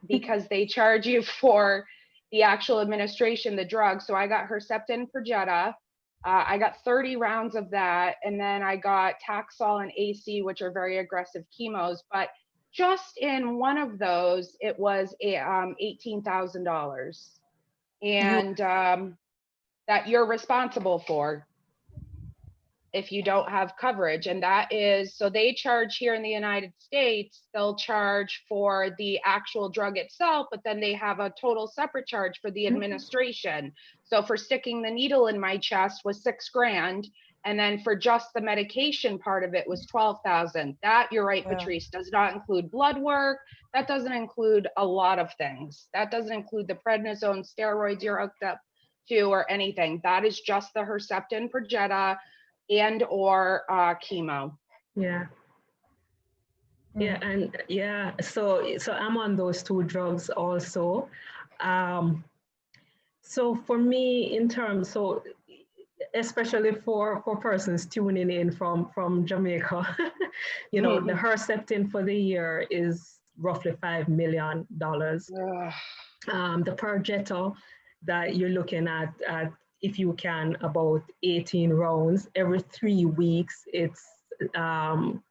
because they charge you for the actual administration, the drug. So I got Herceptin and Perjeta. I got 30 rounds of that. And then I got Taxol and AC, which are very aggressive chemos. But just in one of those, it was $18,000. And that you're responsible for if you don't have coverage. And that is, so they charge here in the United States, they'll charge for the actual drug itself, but then they have a total separate charge for the administration. So for sticking the needle in my chest was $6,000. And then for just the medication part of it was 12,000. That, you're right, Patrice, does not include blood work. That doesn't include a lot of things. That doesn't include the prednisone, steroids you're hooked up to, or anything. That is just the Herceptin, Perjeta, and or chemo. Yeah. Yeah, and yeah, so I'm on those 2 drugs also. So for me, in terms, so especially for persons tuning in from Jamaica, you know, the Herceptin for the year is roughly $5 million. The Perjeta that you're looking at if you can, about 18 rounds every 3 weeks. It's $500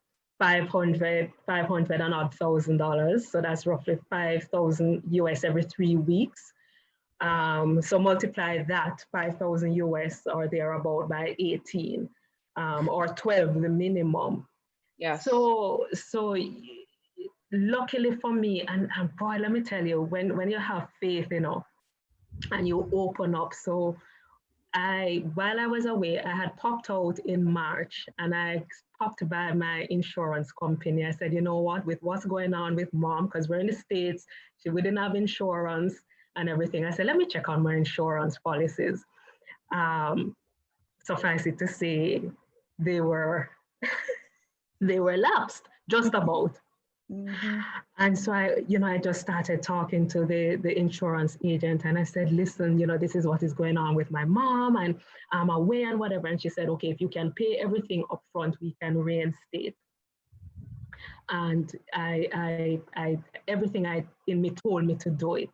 and odd $1,000. So that's roughly 5,000 US every 3 weeks. So multiply that 5,000 US or thereabout by 18 or 12, the minimum. Yes. So luckily for me, and boy, let me tell you, when you have faith, you know, and you open up. So while I was away, I had popped out in March, and I popped by my insurance company. I said, you know what, with what's going on with mom, because we're in the States, we didn't have insurance and everything. I said, let me check on my insurance policies. Suffice it to say, they were lapsed, just about. Mm-hmm. And so I just started talking to the insurance agent, and I said, listen, you know, this is what is going on with my mom, and I'm away and whatever. And she said, okay, if you can pay everything up front, we can reinstate. And everything in me told me to do it.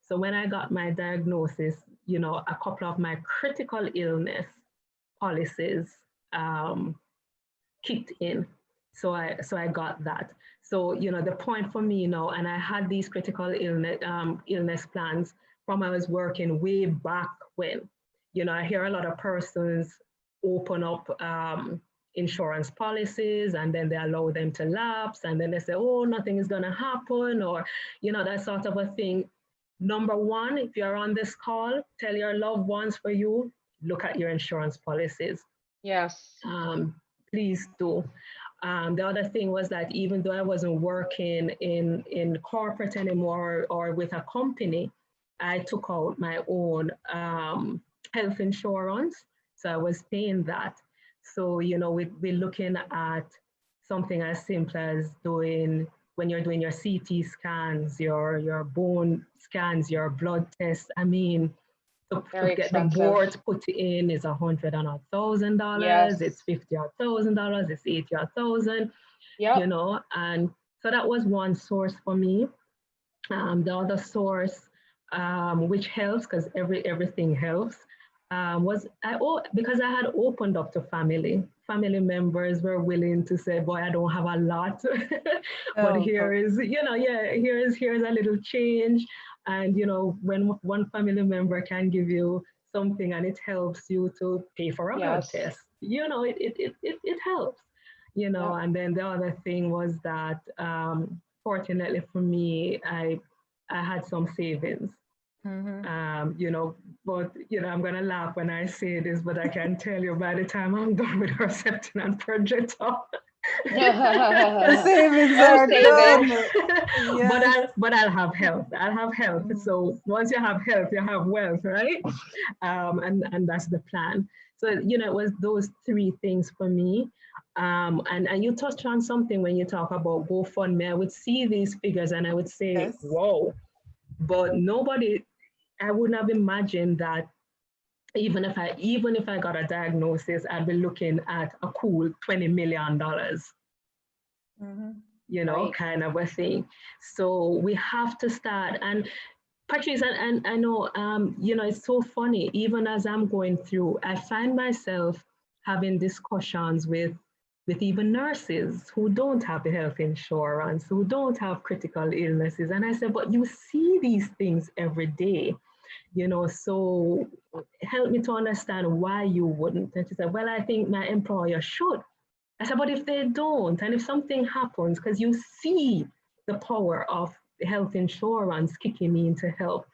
So when I got my diagnosis, you know, a couple of my critical illness policies kicked in. So I got that. So, you know, the point for me, you know, and I had these critical illness plans from I was working way back when. You know, I hear a lot of persons open up insurance policies, and then they allow them to lapse, and then they say, oh, nothing is going to happen, or, you know, that sort of a thing. Number one, if you're on this call, tell your loved ones for you, look at your insurance policies. Yes. Please do. The other thing was that even though I wasn't working in corporate anymore or with a company, I took out my own health insurance. So I was paying that. So, you know, we're looking at something as simple as when you're doing your CT scans, your bone scans, your blood tests. I mean, to get the board put in is $100,000. Yes. It's $50,000. It's $80,000. Yep. You know, and so that was one source for me. The other source, which helps because everything helps, because I had opened up to family members were willing to say, boy, I don't have a lot, but here is, here's a little change. And, when one family member can give you something and it helps you to pay for a blood test, it helps, and then the other thing was that, fortunately for me, I had some savings. But I'm gonna laugh when I say this, but I can tell you by the time I'm done with Herceptin and Projector, the savings are done. Yes. But I'll have health. So once you have health, you have wealth, right? And that's the plan. So it was those three things for me. And you touched on something when you talk about GoFundMe. I would see these figures and I would say, whoa, but I wouldn't have imagined that even if I got a diagnosis, I'd be looking at a cool $20 million, kind of a thing. So we have to start. And Patrice, and I know, it's so funny, even as I'm going through, I find myself having discussions with even nurses who don't have the health insurance, who don't have critical illnesses. And I said, but you see these things every day, so help me to understand why you wouldn't. And she said, well, I think my employer should. I said, but if they don't, and if something happens, because you see the power of health insurance kicking in to help,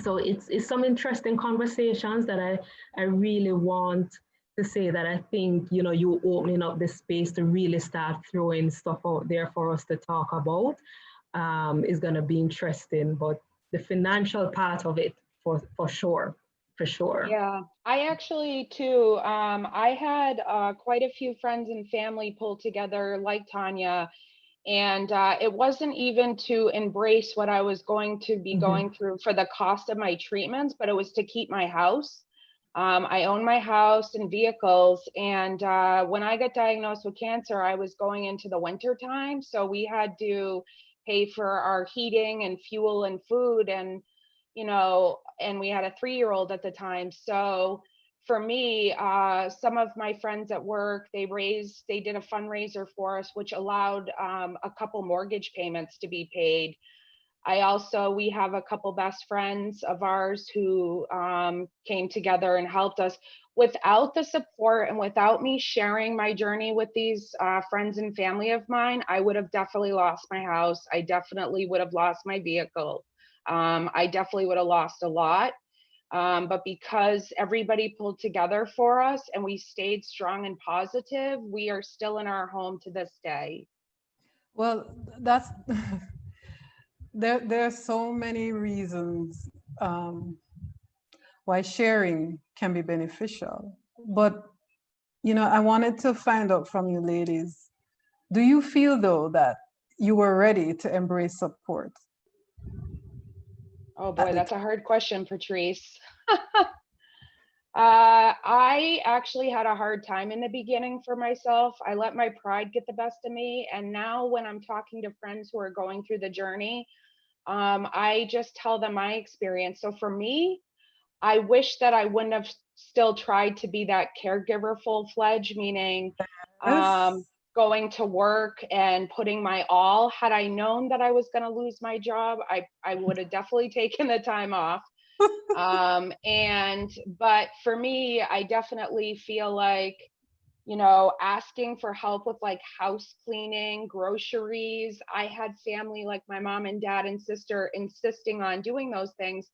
so it's some interesting conversations that I really want to say that I think, you opening up the space to really start throwing stuff out there for us to talk about is going to be interesting. But the financial part of it, for sure. Yeah, I actually too, I had quite a few friends and family pull together like Tanya, and it wasn't even to embrace what I was going to be going through for the cost of my treatments, but it was to keep my house. I own my house and vehicles, and when I got diagnosed with cancer, I was going into the winter time, so we had to pay for our heating and fuel and food, and and we had a 3-year-old at the time. So for me, some of my friends at work, they did a fundraiser for us, which allowed a couple mortgage payments to be paid. We have a couple best friends of ours who came together and helped us. Without the support and without me sharing my journey with these friends and family of mine, I would have definitely lost my house. I definitely would have lost my vehicle. I definitely would have lost a lot. But because everybody pulled together for us and we stayed strong and positive, we are still in our home to this day. Well, that's there are so many reasons why sharing can be beneficial. But I wanted to find out from you ladies, do you feel though that you were ready to embrace support? Oh boy, that's a hard question, Patrice. I actually had a hard time in the beginning for myself. I let my pride get the best of me. And now when I'm talking to friends who are going through the journey, I just tell them my experience. So for me, I wish that I wouldn't have still tried to be that caregiver full-fledged, meaning going to work and putting my all. Had I known that I was going to lose my job, I would have definitely taken the time off. But for me, I definitely feel like, asking for help with like house cleaning, groceries. I had family like my mom and dad and sister insisting on doing those things,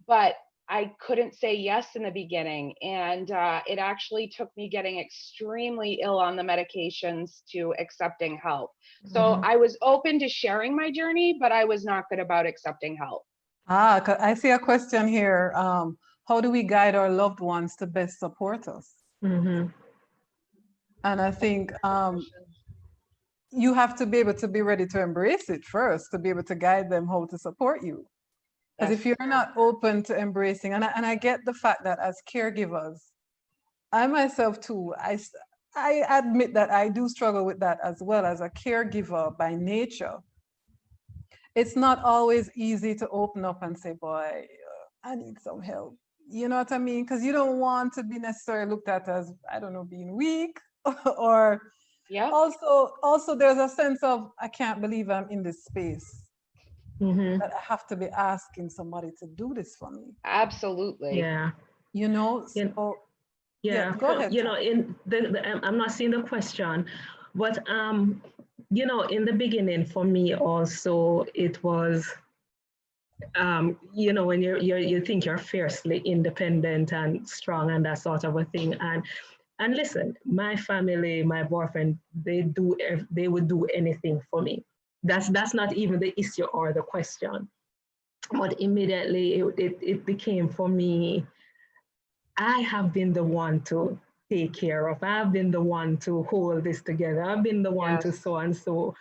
but I couldn't say yes in the beginning. And it actually took me getting extremely ill on the medications to accepting help. So I was open to sharing my journey, but I was not good about accepting help. I see a question here. How do we guide our loved ones to best support us? And I think you have to be able to be ready to embrace it first, to be able to guide them how to support you. Because if you're not open to embracing, and I get the fact that as caregivers, I myself too, I admit that I do struggle with that as well as a caregiver by nature. It's not always easy to open up and say, boy, I need some help. You know what I mean? Because you don't want to be necessarily looked at as, I don't know, being weak or Yeah, also there's a sense of, I can't believe I'm in this space, Mm-hmm. that I have to be asking somebody to do this for me. absolutely. Yeah. You know, Yeah. so yeah, Yeah. go ahead, You know, Tom. in I'm not seeing the question, but you know, in the beginning for me also, it was you know, when you think you're fiercely independent and strong and that sort of a thing. And listen, my family, my boyfriend, they would do anything for me. That's not even the issue or the question. But immediately it became for me, I have been the one to take care of. I've been the one to hold this together. I've been the one to Yes. so and so.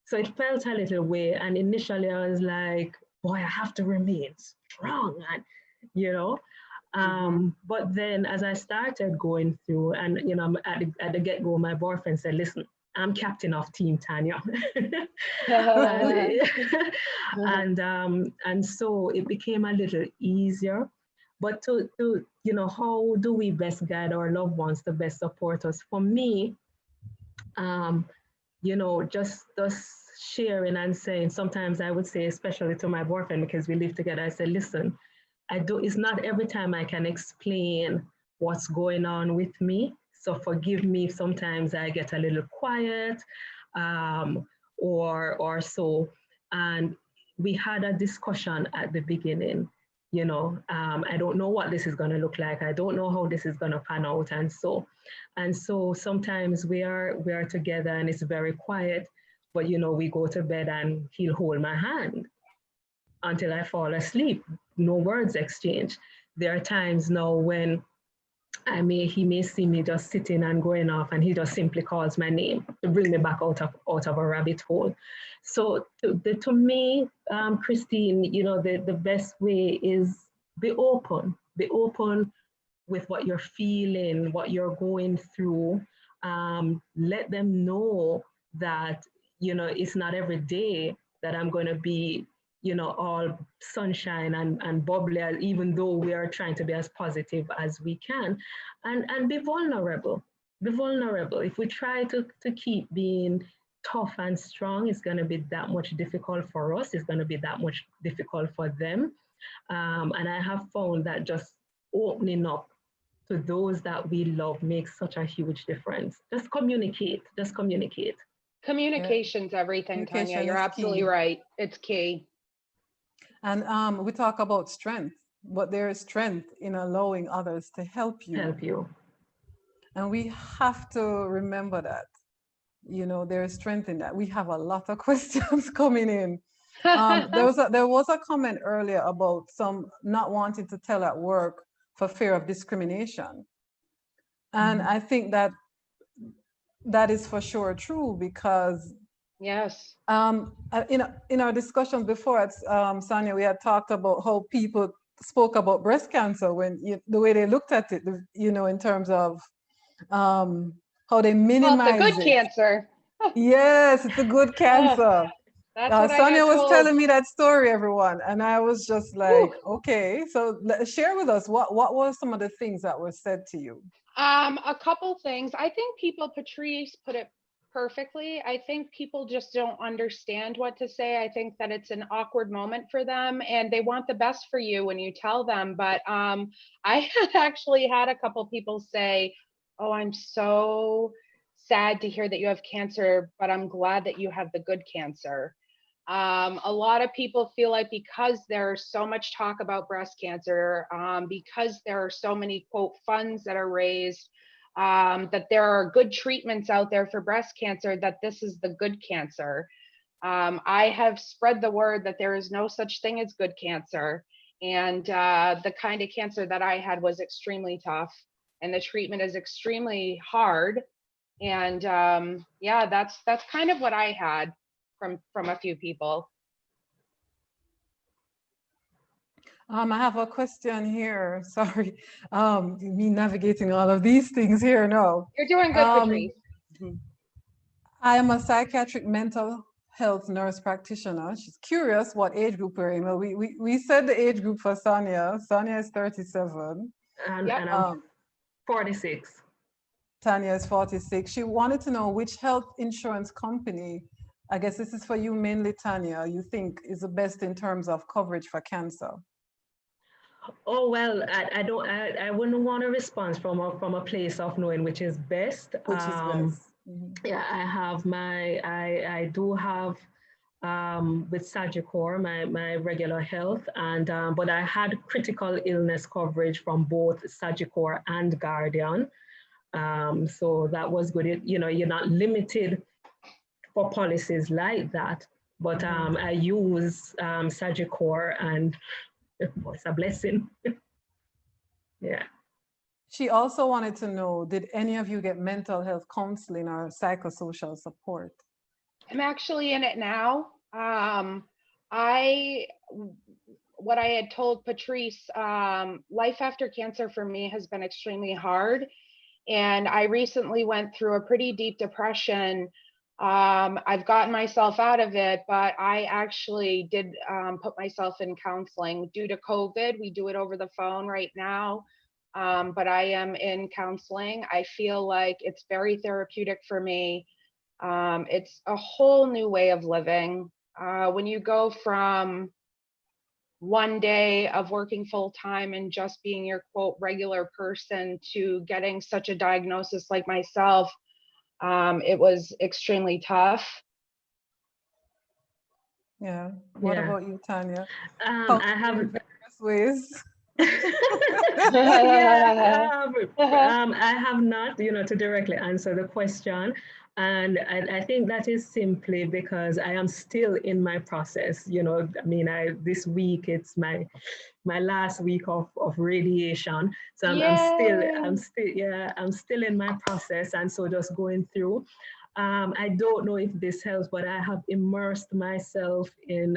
So it felt a little way. And initially I was like, boy, I have to remain strong. And, you know, but then as I started going through, and, you know, at the get-go, my boyfriend said, listen, I'm captain of Team Tanya. and, and so it became a little easier. But to, you know, how do we best guide our loved ones to best support us? For me, um, you know, just sharing and saying, sometimes I would say, especially to my boyfriend, because we live together, I say, listen, it's not every time I can explain what's going on with me. So forgive me if sometimes I get a little quiet, or so. And we had a discussion at the beginning, you know, I don't know what this is going to look like. I don't know how this is going to pan out. And so sometimes we are together and it's very quiet, but you know, we go to bed and he'll hold my hand until I fall asleep. No words exchanged. There are times now when he may see me just sitting and going off, and he just simply calls my name to bring me back out of a rabbit hole. So to me, Christine, you know, the best way is be open with what you're feeling, what you're going through. Let them know that, you know, it's not every day that I'm going to be, you know, all sunshine and bubbly, even though we are trying to be as positive as we can, and be vulnerable. Be vulnerable. If we try to keep being tough and strong, it's going to be that much difficult for us. It's going to be that much difficult for them. And I have found that just opening up to those that we love makes such a huge difference. Just communicate. Just communicate. Yeah, Communication's everything, Tanya. communication You're is absolutely key. right. It's key. And we talk about strength, but there is strength in allowing others to help you. Help you. And we have to remember that, you know, there is strength in that. We have a lot of questions coming in. There was a comment earlier about some not wanting to tell at work for fear of discrimination. And I think that is for sure true, because Yes. in our discussions before at Sonia, we had talked about how people spoke about breast cancer when the way they looked at it, you know, in terms of how they Well, it's a minimize good it. cancer. Yes, it's a good cancer. That's what I Sonia got was told. telling me that story, everyone, and I was just like, Whew. okay. So share with us what were some of the things that were said to you? A couple things. I think people, Patrice put it perfectly. I think people just don't understand what to say. I think that it's an awkward moment for them and they want the best for you when you tell them. But I had actually had a couple people say, oh, I'm so sad to hear that you have cancer, but I'm glad that you have the good cancer. A lot of people feel like because there's so much talk about breast cancer, because there are so many, quote, funds that are raised, that there are good treatments out there for breast cancer, that this is the good cancer. I have spread the word that there is no such thing as good cancer. And the kind of cancer that I had was extremely tough, and the treatment is extremely hard. And yeah, that's kind of what I had from a few people. I have a question here. Sorry, me navigating all of these things here. No, You're doing good, um, Patrice. I am a psychiatric mental health nurse practitioner. She's curious what age group we're in. Well, we said the age group for Sonia. Sonia is 37. And I'm 46. Tanya is 46. She wanted to know which health insurance company, I guess this is for you mainly, Tanya, you think is the best in terms of coverage for cancer? Oh, well, I wouldn't want a response from a place of knowing which is best. Which is best. Mm-hmm. Yeah, I do have with Sagicor, my regular health, and but I had critical illness coverage from both Sagicor and Guardian. So that was good. You're not limited for policies like that, but I use Sagicor, and it's a blessing. Yeah. She also wanted to know, did any of you get mental health counseling or psychosocial support? I'm actually in it now. What I had told Patrice, life after cancer for me has been extremely hard. And I recently went through a pretty deep depression. I've gotten myself out of it, but I actually did put myself in counseling due to COVID. We do it over the phone right now, but I am in counseling. I feel like it's very therapeutic for me. It's a whole new way of living. When you go from one day of working full time and just being your quote regular person to getting such a diagnosis like myself, it was extremely tough. Yeah. What about you, Tanya? I have various ways. I have not, to directly answer the question. And I think that is simply because I am still in my process. This week, it's my last week of radiation. So I'm still in my process. And so just going through. I don't know if this helps, but I have immersed myself in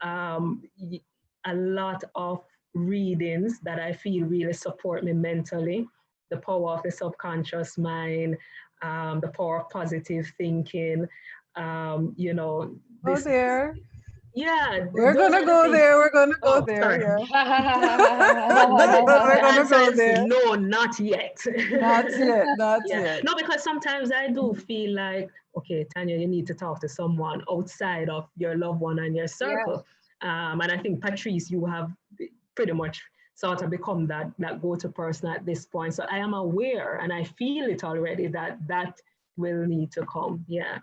a lot of readings that I feel really support me mentally. The Power of the Subconscious Mind, The Power of Positive Thinking, Go there. Yeah. We're going to go there. We're going to go there. Yeah. We're going to go there. No, not yet. Not yet. Not yet. No, because sometimes I do feel like, okay, Tanya, you need to talk to someone outside of your loved one and your circle. Yeah. And I think, Patrice, you have pretty much sort of become that go-to person at this point. So I am aware and I feel it already that will need to come. Yeah.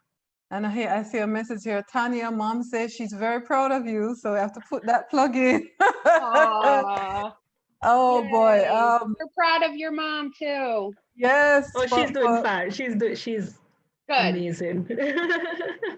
And I see a message here. Tanya, mom says she's very proud of you. So I have to put that plug in. Oh, yay. Boy. We're proud of your mom too. Yes. Oh, she's doing fine. She's good. Amazing.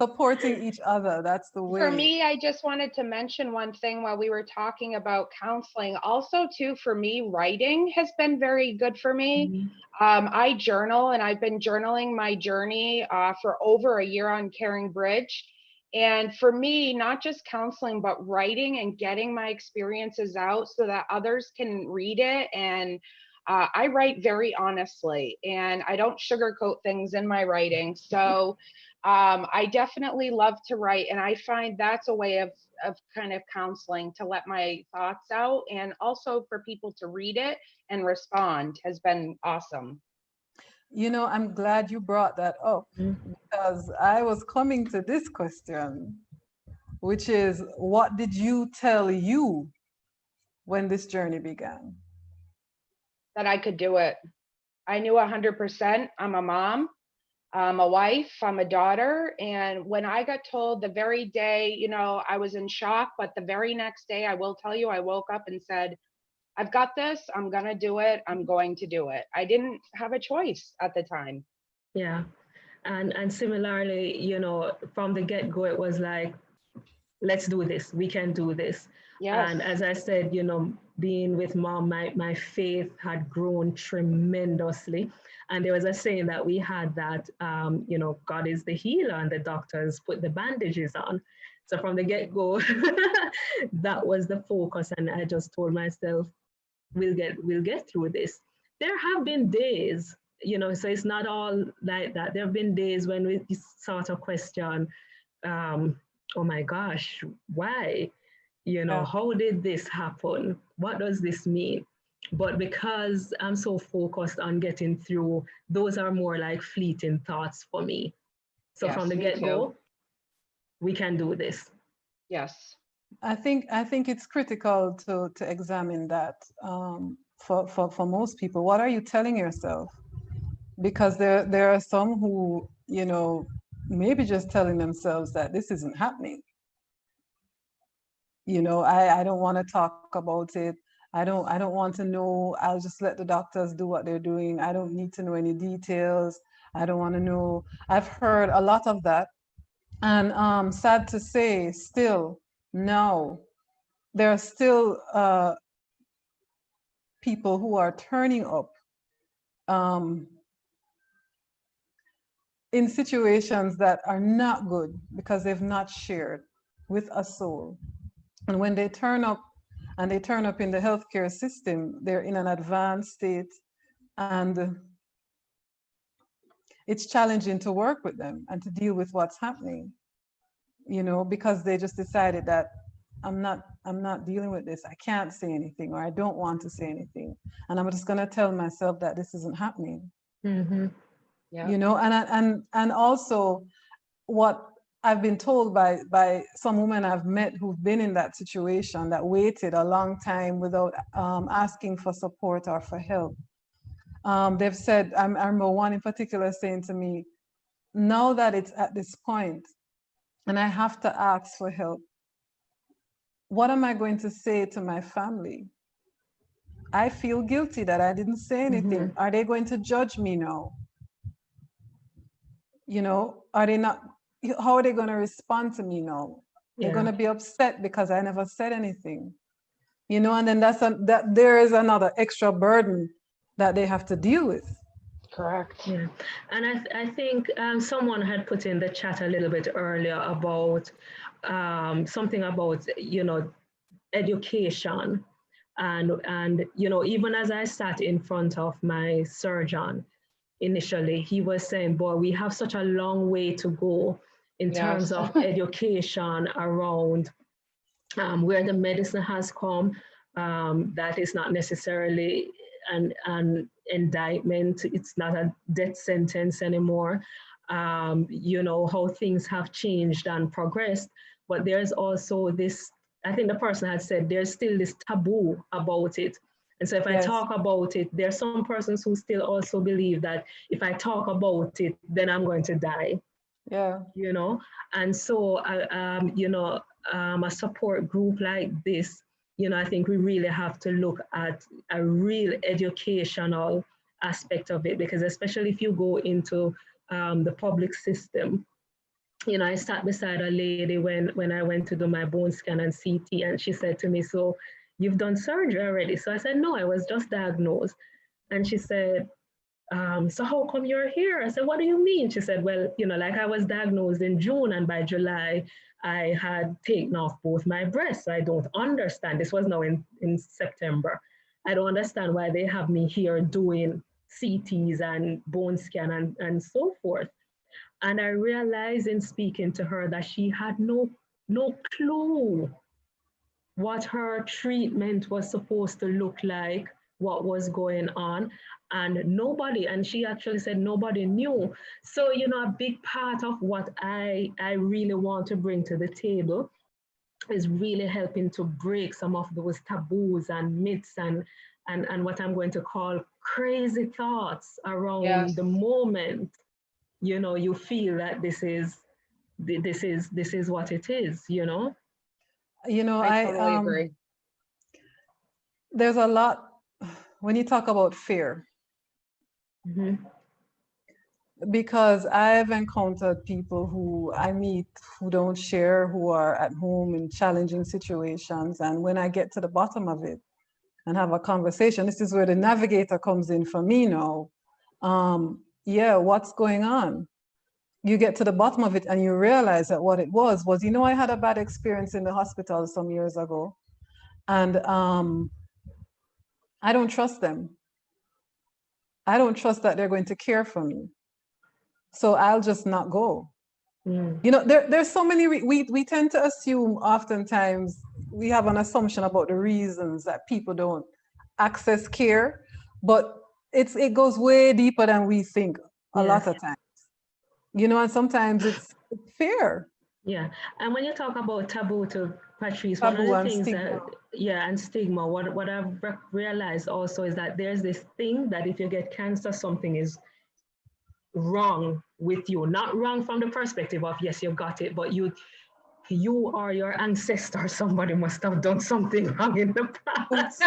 Supporting each other. That's the way. For me, I just wanted to mention one thing while we were talking about counseling. Also, too, for me, writing has been very good for me. Mm-hmm. I journal, and I've been journaling my journey for over a year on Caring Bridge. And for me, not just counseling, but writing and getting my experiences out so that others can read it. And I write very honestly, and I don't sugarcoat things in my writing. So I definitely love to write, and I find that's a way of kind of counseling, to let my thoughts out, and also for people to read it and respond has been awesome. I'm glad you brought that up, because I was coming to this question, which is, what did you tell you when this journey began? That I could do it. I knew 100%. I'm a mom, I'm a wife, I'm a daughter. And when I got told the very day, I was in shock, but the very next day, I will tell you, I woke up and said, I've got this, I'm gonna do it, I'm going to do it. I didn't have a choice at the time. Yeah, and similarly, from the get-go, it was like, let's do this, we can do this. Yes. And as I said, being with mom, my faith had grown tremendously. And there was a saying that we had that, God is the healer and the doctors put the bandages on. So from the get-go, that was the focus. And I just told myself, we'll get through this. There have been days, so it's not all like that. There have been days when we sort of question, oh my gosh, why? Yeah. How did this happen? What does this mean? But because I'm so focused on getting through, those are more like fleeting thoughts for me. So from Yes, the me too. get-go, we can do this. Yes. I think it's critical to examine that for most people. What are you telling yourself? Because there are some who, maybe just telling themselves that this isn't happening. I don't want to talk about it. I don't want to know. I'll just let the doctors do what they're doing. I don't need to know any details. I don't want to know. I've heard a lot of that. And sad to say, still, no, there are still people who are turning up um, in situations that are not good because they've not shared with a soul. And when they turn up, and they turn up in the healthcare system, they're in an advanced state, and it's challenging to work with them and to deal with what's happening, because they just decided that I'm not dealing with this. I can't say anything, or I don't want to say anything. And I'm just going to tell myself that this isn't happening. Mm-hmm. Yeah. And also what I've been told by some women I've met who've been in that situation, that waited a long time without asking for support or for help. They've said, I remember one in particular saying to me, now that it's at this point and I have to ask for help, what am I going to say to my family? I feel guilty that I didn't say anything. Mm-hmm. Are they going to judge me now? Are they not, how are they going to respond to me now? They're going Yeah. to be upset because I never said anything. And then that there is another extra burden that they have to deal with. Correct. Yeah, and I think someone had put in the chat a little bit earlier about something about education, and even as I sat in front of my surgeon initially, he was saying, "Boy, we have such a long way to go in terms Yes. of education around where the medicine has come. That is not necessarily an indictment. It's not a death sentence anymore. How things have changed and progressed, but there's also this, I think the person had said, there's still this taboo about it. And so if I Yes. talk about it, there's some persons who still also believe that if I talk about it, then I'm going to die. Yeah. And so a support group like this, I think we really have to look at a real educational aspect of it, because especially if you go into the public system, I sat beside a lady when I went to do my bone scan and CT, and she said to me, "So you've done surgery already?" So I said, "No, I was just diagnosed." And she said, "So how come you're here?" I said, "What do you mean?" She said, "Well, like I was diagnosed in June, and by July, I had taken off both my breasts. I don't understand." This was now in September. "I don't understand why they have me here doing CTs and bone scan and so forth." And I realized in speaking to her that she had no clue what her treatment was supposed to look like, what was going on, and she actually said nobody knew. So, a big part of what I really want to bring to the table is really helping to break some of those taboos and myths and what I'm going to call crazy thoughts around Yes. the moment, you feel that this is what it is. I I totally agree. there's a lot when you talk about fear, Mm-hmm. because I've encountered people who I meet who don't share, who are at home in challenging situations. And when I get to the bottom of it and have a conversation, this is where the navigator comes in for me now. Yeah, what's going on? You get to the bottom of it and you realize that what it was, I had a bad experience in the hospital some years ago. And I don't trust them. I don't trust that they're going to care for me. So I'll just not go. You know, there's so many, we tend to assume oftentimes we have an assumption about the reasons that people don't access care, but it goes way deeper than we think a lot of times. You know, and sometimes it's fear. Yeah, and when you talk about taboo to Patrice, one of Taboo the and things stigma. and stigma, what I've realized also is that there's this thing that if you get cancer, something is wrong with you. Not wrong from the perspective of, yes, you got it, but you or your ancestor, somebody must have done something wrong in the past.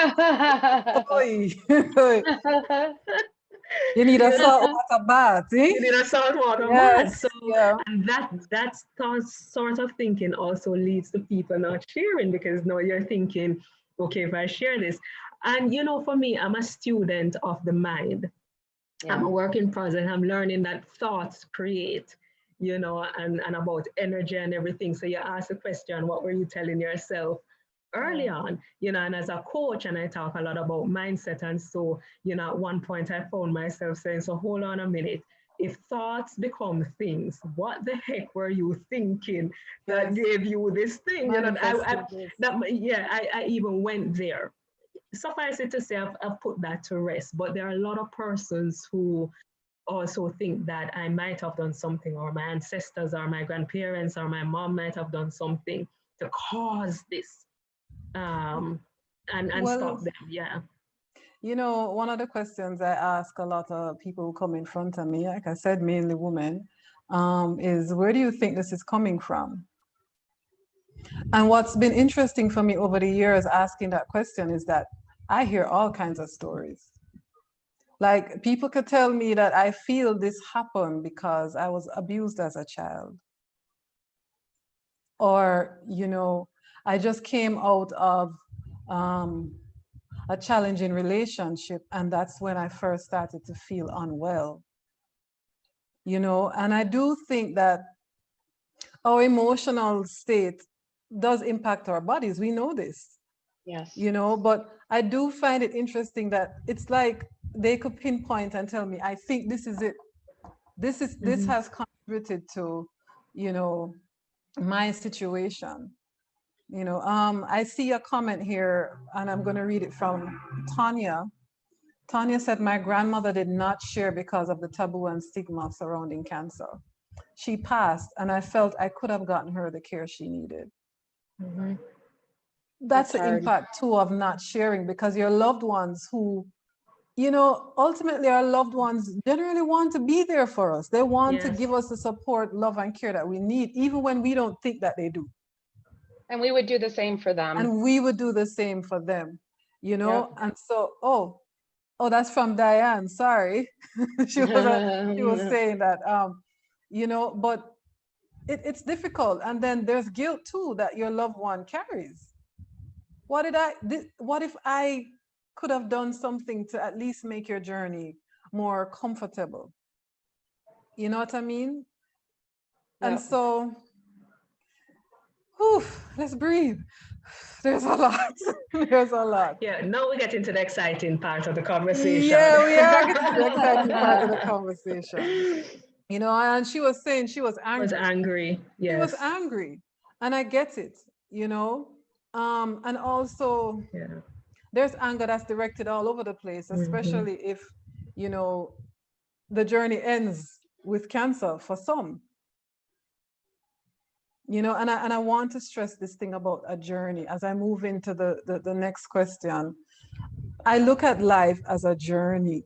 You need a saltwater bath, eh? You need a saltwater bath. So, and that sort of thinking also leads to people not sharing, because now you're thinking, okay, if I share this, and you know, for me, I'm a student of the mind. I'm a work in progress. I'm learning that thoughts create, you know, and about energy and everything. So you ask the question, what were you telling yourself early on, you know? And as a coach, and I talk a lot about mindset, and so, you know, at one point I found myself saying, so hold on a minute, if thoughts become things, what the heck were you thinking that gave you this thing? You know, I even went there. Suffice it to say, I've put that to rest, but there are a lot of persons who also think that I might have done something, or my ancestors or my grandparents or my mom might have done something to cause this, and stop them. Yeah. You know, one of the questions I ask a lot of people who come in front of me, like I said, mainly women, is where do you think this is coming from? And what's been interesting for me over the years asking that question is that I hear all kinds of stories. Like people could tell me that I feel this happened because I was abused as a child. Or, you know, I just came out of a challenging relationship, and that's when I first started to feel unwell. You know, and I do think that our emotional state does impact our bodies. We know this. Yes. You know, but I do find it interesting that it's like they could pinpoint and tell me, I think this is it. This has contributed to, you know, my situation. You know, I see a comment here, and I'm going to read it from Tanya. Tanya said, my grandmother did not share because of the taboo and stigma surrounding cancer. She passed, and I felt I could have gotten her the care she needed. That's the impact too of not sharing, because your loved ones who, you know, ultimately our loved ones generally want to be there for us. They want to give us the support, love, and care that we need, even when we don't think that they do. And we would do the same for them. And we would do the same for them, you know? And so, oh, that's from Diane, sorry. she was saying that, you know, but it's difficult. And then there's guilt too that your loved one carries. What if I could have done something to at least make your journey more comfortable? You know what I mean? And so, whew, let's breathe. There's a lot. There's a lot. Yeah, now we get into the exciting part of the conversation. Yeah, we are getting to the exciting part of the conversation. You know, and she was saying she was angry. Was angry, yes. She was angry. And I get it, you know? And also, there's anger that's directed all over the place, especially if, you know, the journey ends with cancer for some. You know, and I want to stress this thing about a journey as I move into the next question. I look at life as a journey.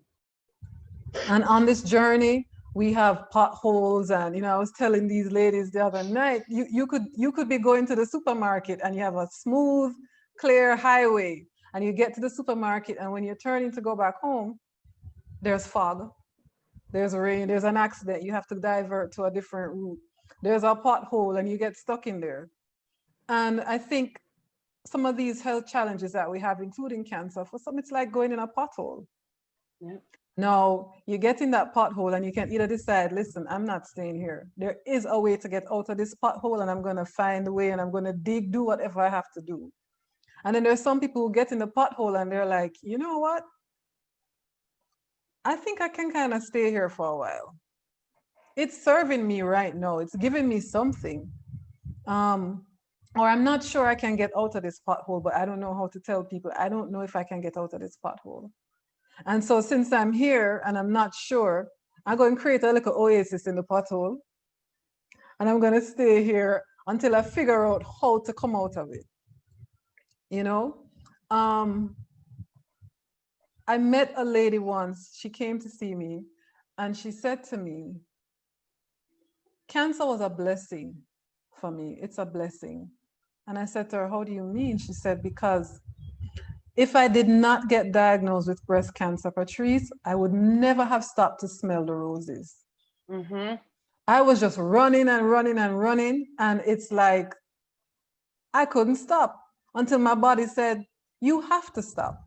And on this journey, we have potholes. And, you know, I was telling these ladies the other night, you could be going to the supermarket and you have a smooth, clear highway. And you get to the supermarket, and when you're turning to go back home, there's fog, there's rain, there's an accident, you have to divert to a different route. There's a pothole and you get stuck in there. And I think some of these health challenges that we have, including cancer, for some, it's like going in a pothole. Now, you get in that pothole and you can either decide, listen, I'm not staying here. There is a way to get out of this pothole, and I'm going to find a way, and I'm going to dig, do whatever I have to do. And then there's some people who get in the pothole and they're like, you know what? I think I can kind of stay here for a while. it's serving me right now. It's giving me something. Or I'm not sure I can get out of this pothole, but I don't know how to tell people. I don't know if I can get out of this pothole. And so since I'm here and I'm not sure, I'm going to create a little oasis in the pothole. And I'm going to stay here until I figure out how to come out of it. You know, I met a lady once. She came to see me and she said to me, cancer was a blessing for me. It's a blessing. And I said to her, how do you mean? She said, because if I did not get diagnosed with breast cancer, Patrice, I would never have stopped to smell the roses. Mm-hmm. I was just running and running and running. And it's like, I couldn't stop until my body said, you have to stop.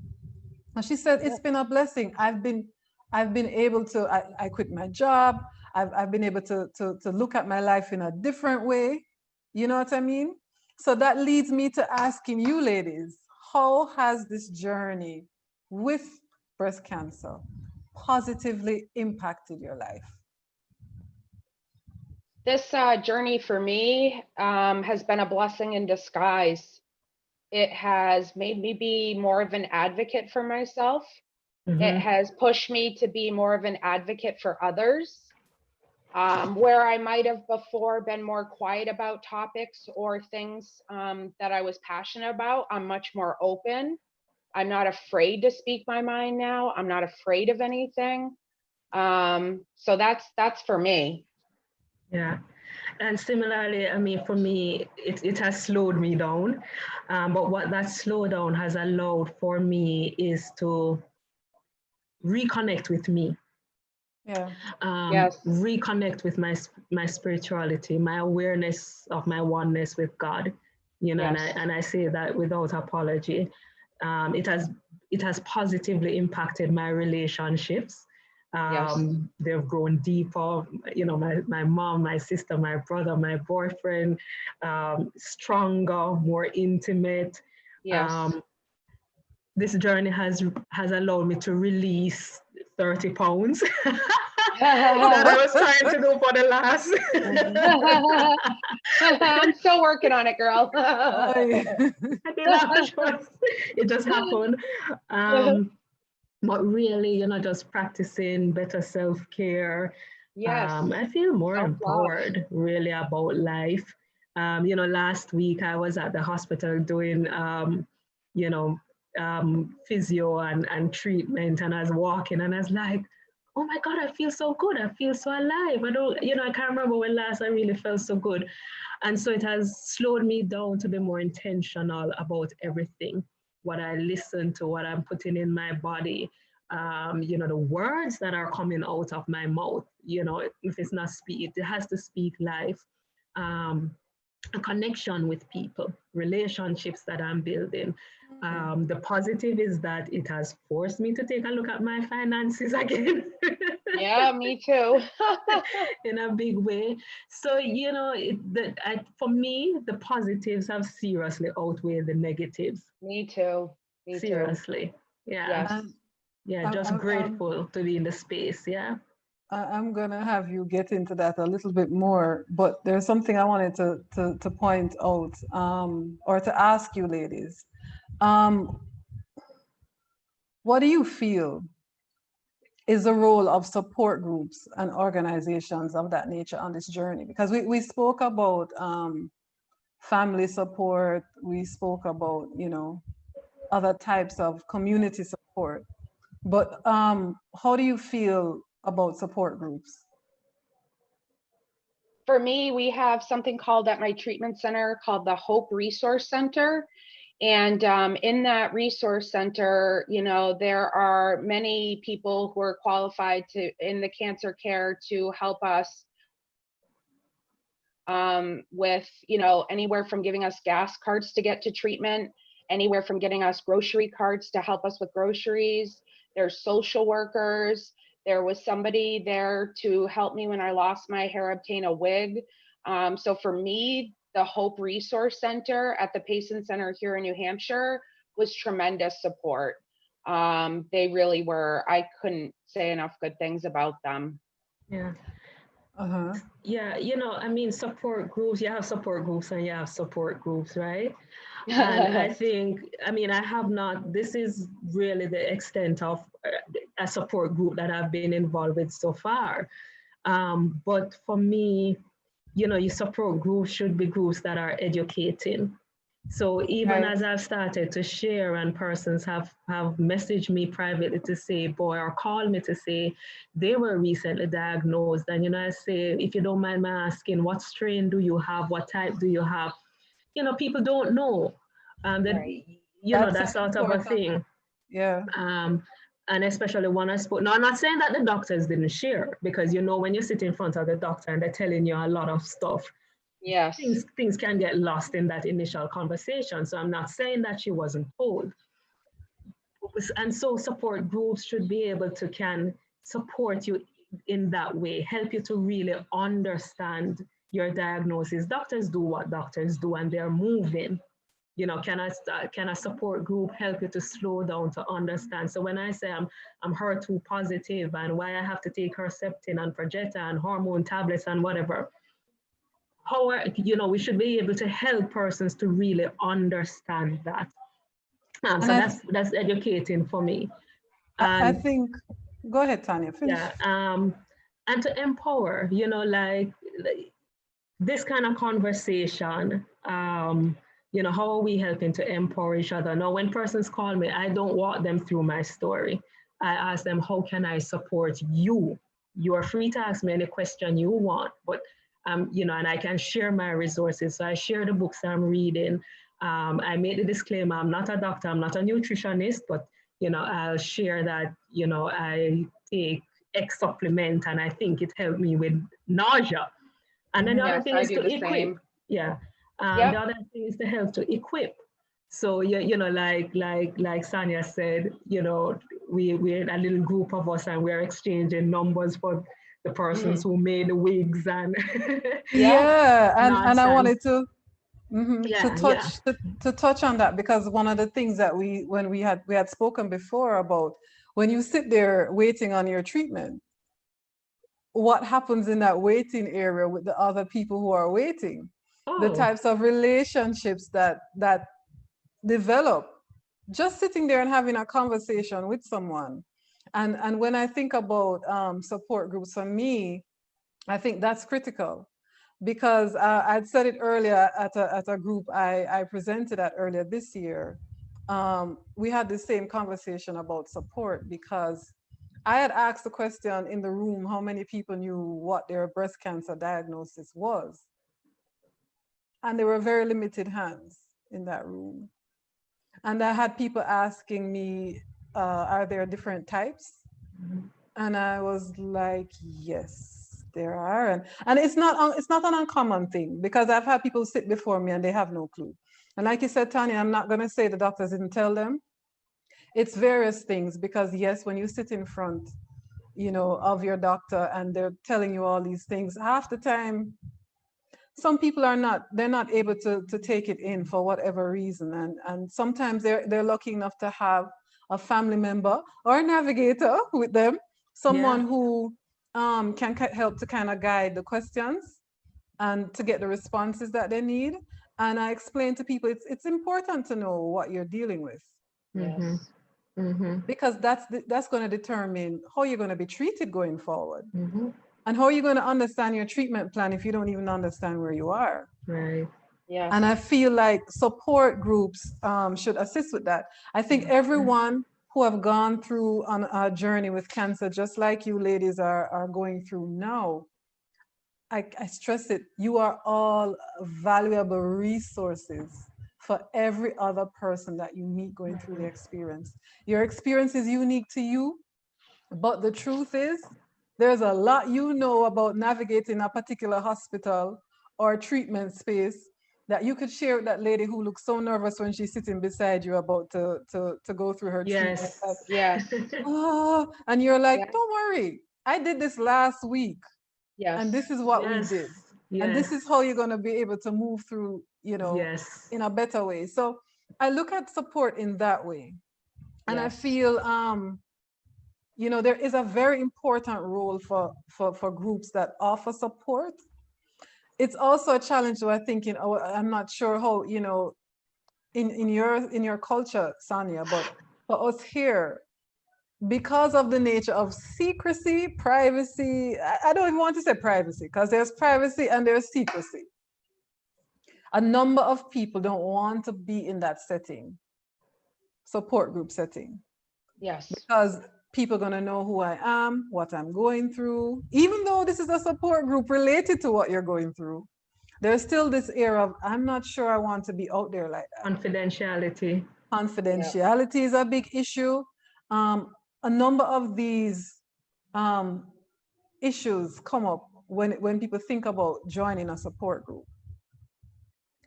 And she said, it's been a blessing. I've been able to, I quit my job. I've been able to look at my life in a different way. You know what I mean? So that leads me to asking you ladies, how has this journey with breast cancer positively impacted your life? This journey for me has been a blessing in disguise. It has made me be more of an advocate for myself. Mm-hmm. It has pushed me to be more of an advocate for others. Where I might have before been more quiet about topics or things that I was passionate about, I'm much more open. I'm not afraid to speak my mind now. I'm not afraid of anything. So that's for me. Yeah. And similarly, I mean, for me, it has slowed me down. But what that slowdown has allowed for me is to reconnect with me. Yeah. Yes. Reconnect with my spirituality, my awareness of my oneness with God. You know, Yes. and I say that without apology. It has positively impacted my relationships. Yes. They've grown deeper. You know, my mom, my sister, my brother, my boyfriend, stronger, more intimate. Yes. This journey has allowed me to release 30 pounds that I was trying to do for the last. I'm still working on it, girl. I didn't have a choice. It just happened. But really, you know, just practicing better self-care. Yes. I feel more Self-love. empowered really about life. You know, last week I was at the hospital doing, you know, physio and treatment, and I was walking and I was like, oh my God, I feel so good. I feel so alive. I can't remember when last I really felt so good. And so it has slowed me down to be more intentional about everything, what I listen to, what I'm putting in my body, you know, the words that are coming out of my mouth, you know, if it's not speak, it has to speak life. A connection with people, relationships that I'm building. The positive is that it has forced me to take a look at my finances again. Yeah, me too. In a big way. So, you know, for me, the positives have seriously outweighed the negatives. Me too. Me too. Seriously. Yeah. Yes. Yeah, just grateful to be in the space. Yeah. I'm going to have you get into that a little bit more, but there's something I wanted to point out or to ask you ladies. What do you feel is the role of support groups and organizations of that nature on this journey? Because we spoke about family support, we spoke about, you know, other types of community support, but how do you feel about support groups? For me, we have something called at my treatment center called the Hope Resource Center. And in that resource center, you know, there are many people who are qualified in the cancer care to help us with, you know, anywhere from giving us gas cards to get to treatment, anywhere from getting us grocery cards to help us with groceries. There's social workers. There was somebody there to help me when I lost my hair, obtain a wig. So for me, the Hope Resource Center at the Payson Center here in New Hampshire was tremendous support. They really were. I couldn't say enough good things about them. Yeah. Uh-huh. Yeah, I mean, support groups, you have support groups and you have support groups, right? And I think, I mean, I have not, this is really the extent of a support group that I've been involved with so far. But for me, your support groups should be groups that are educating. So even Right. as I've started to share and persons have messaged me privately to say, boy, or called me to say they were recently diagnosed. And, I say, if you don't mind my asking, what strain do you have? What type do you have? People don't know. That, Right. That's so that sort of a important. thing. Yeah. And especially when I spoke, now I'm not saying that the doctors didn't share, because when you sit in front of the doctor and they're telling you a lot of stuff, Yes. things can get lost in that initial conversation. So I'm not saying that she wasn't told. And so support groups should be able to can support you in that way, help you to really understand your diagnosis. Doctors do what doctors do, and they're moving. Can a support group help you to slow down, to understand? So when I say I'm HER2 positive and why I have to take Herceptin and Perjeta and hormone tablets and whatever, how we should be able to help persons to really understand that. And So that's educating for me. I And think, go ahead, Tanya, finish. yeah, and to empower, like this kind of conversation. How are we helping to empower each other? Now, when persons call me, I don't walk them through my story. I ask them, how can I support you? You are free to ask me any question you want, but and I can share my resources. So I share the books I'm reading. I made the disclaimer, I'm not a doctor, I'm not a nutritionist, but I'll share that, I take X supplement and I think it helped me with nausea. And then the Mhm. other Yes, thing I is do to the equip. same. Yeah. The Yep. other thing is to help to equip. So like Sanya said, we're a little group of us and we're exchanging numbers for the persons Mm. who made the wigs and Yeah. Yeah, and I nonsense. wanted to Yeah, yeah. to touch on that, because one of the things that when we had spoken before about when you sit there waiting on your treatment, what happens in that waiting area with the other people who are waiting, the Oh, types of relationships that develop just sitting there and having a conversation with someone. And when I think about support groups, for me, I think that's critical, because I'd said it earlier at a group I presented at earlier this year. We had the same conversation about support, because I had asked the question in the room how many people knew what their breast cancer diagnosis was. And there were very limited hands in that room. And I had people asking me, are there different types? And I was like, yes, there are. And it's not an uncommon thing, because I've had people sit before me and they have no clue. And like you said, Tanya, I'm not going to say the doctors didn't tell them. It's various things, because yes, when you sit in front, of your doctor and they're telling you all these things, half the time, some people they're not able to take it in for whatever reason. And sometimes they're lucky enough to have a family member or a navigator with them, yeah. someone who can help to kind of guide the questions and to get the responses that they need. And I explain to people it's important to know what you're dealing with, Mm-hmm. Yes. Mm-hmm. because that's going to determine how you're going to be treated going forward. Mm-hmm. And how are you going to understand your treatment plan if you don't even understand where you are? Right. And I Yes. feel like support groups should assist with that. I think everyone who have gone through on a journey with cancer, just like you ladies are going through now, I stress it, you are all valuable resources for every other person that you meet going through the experience. Your experience is unique to you, but the truth is, there's a lot about navigating a particular hospital or treatment space that you could share with that lady who looks so nervous when she's sitting beside you about to go through her treatment. Yes. Like, Yes. oh, and you're like, Yeah. don't worry, I did this last week, and Yes. this is what we Yes. did. And this is Yes. how you're going to be able to move through, Yes. in a better way. So I look at support in that way. And I Yes. feel, there is a very important role for groups that offer support. It's also a challenge, though, I think, I'm not sure how, in your culture, Sonia, but for us here, because of the nature of secrecy, privacy, I don't even want to say privacy, because there's privacy and there's secrecy. A number of people don't want to be in that setting, support group setting. Yes. Because people are going to know who I am, what I'm going through. Even though this is a support group related to what you're going through, there's still this air of, I'm not sure I want to be out there like that. Confidentiality. Confidentiality is a big issue. A number of these issues come up when people think about joining a support group.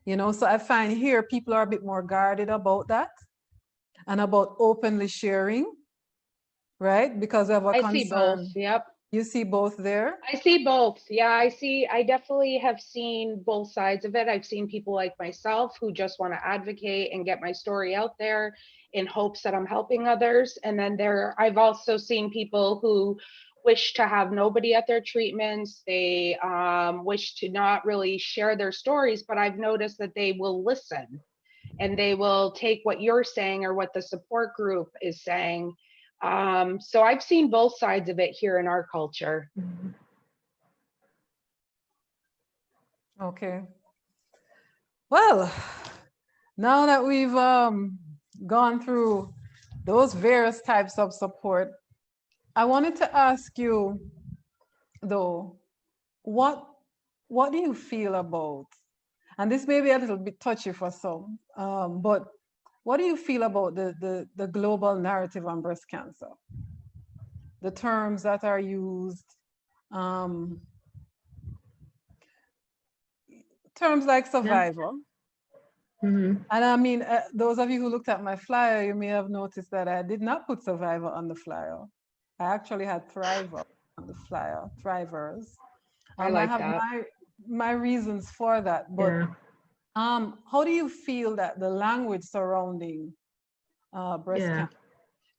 So I find here people are a bit more guarded about that and about openly sharing, right? Because of a concern. I see both. Yep. You see both there? I see both. Yeah, I definitely have seen both sides of it. I've seen people like myself who just want to advocate and get my story out there in hopes that I'm helping others. And then I've also seen people who wish to have nobody at their treatments. They wish to not really share their stories, but I've noticed that they will listen and they will take what you're saying or what the support group is saying. So I've seen both sides of it here in our culture. Okay. Well, now that we've gone through those various types of support, I wanted to ask you, though, what do you feel about, and this may be a little bit touchy for some, but what do you feel about the global narrative on breast cancer? The terms that are used, terms like survivor. Mm-hmm. And I mean, those of you who looked at my flyer, you may have noticed that I did not put survivor on the flyer. I actually had thriver on the flyer, thrivers. I like have that. my reasons for that, but Yeah. how do you feel that the language surrounding breast cancer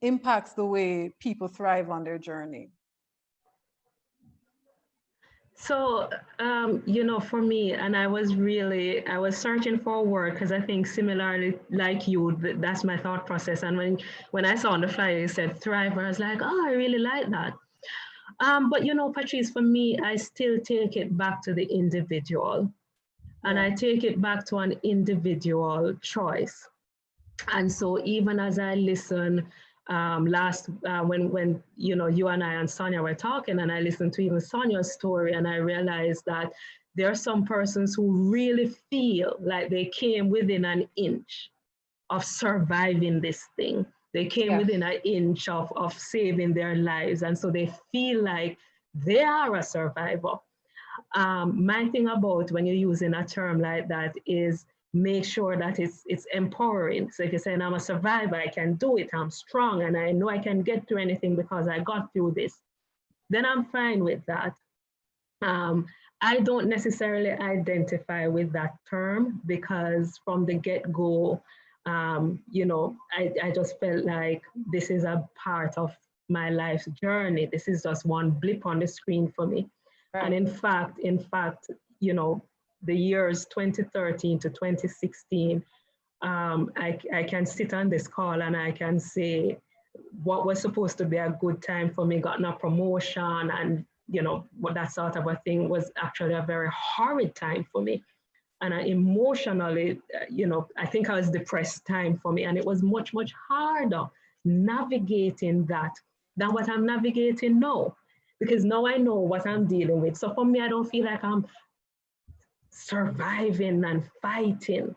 impacts the way people thrive on their journey? So, for me, and I was searching for a word because I think similarly like you, that's my thought process. And when I saw on the flyer, you said thrive, I was like, oh, I really like that. But Patrice, for me, I still take it back to the individual. And I take it back to an individual choice. And so even as I listen when you and I and Sonia were talking, and I listened to even Sonia's story, and I realized that there are some persons who really feel like they came within an inch of surviving this thing. They came within an inch of saving their lives. And so they feel like they are a survivor. My thing about when you're using a term like that is make sure that it's empowering. So if you're saying I'm a survivor, I can do it, I'm strong, and I know I can get through anything because I got through this, then I'm fine with that. I don't necessarily identify with that term because from the get-go, I just felt like this is a part of my life's journey. This is just one blip on the screen for me. Right. And in fact, the years 2013 to 2016, I can sit on this call and I can say what was supposed to be a good time for me, gotten a promotion and, what that sort of a thing was actually a very horrid time for me. And emotionally, I think I was depressed time for me. And it was much, much harder navigating that than what I'm navigating now. Because now I know what I'm dealing with. So for me, I don't feel like I'm surviving and fighting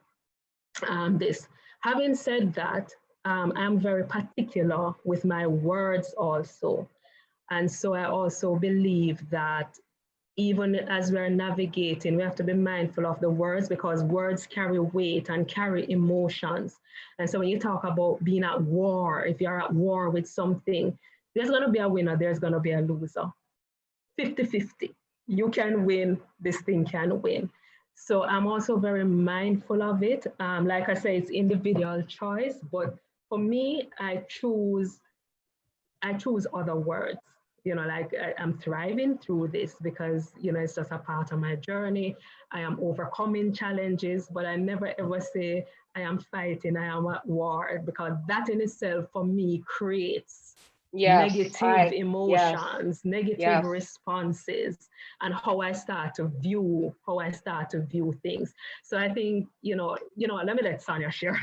this. Having said that, I'm very particular with my words also. And so I also believe that even as we're navigating, we have to be mindful of the words because words carry weight and carry emotions. And so when you talk about being at war, if you're at war with something, there's going to be a winner, there's going to be a loser. 50-50. You can win, this thing can win. So I'm also very mindful of it. Like I say, it's individual choice, but for me, I choose I choose other words, like I'm thriving through this because, it's just a part of my journey. I am overcoming challenges, but I never ever say I am fighting, I am at war, because that in itself for me creates negative emotions, negative responses, and how I start to view things. So I think, let me let Sonia share.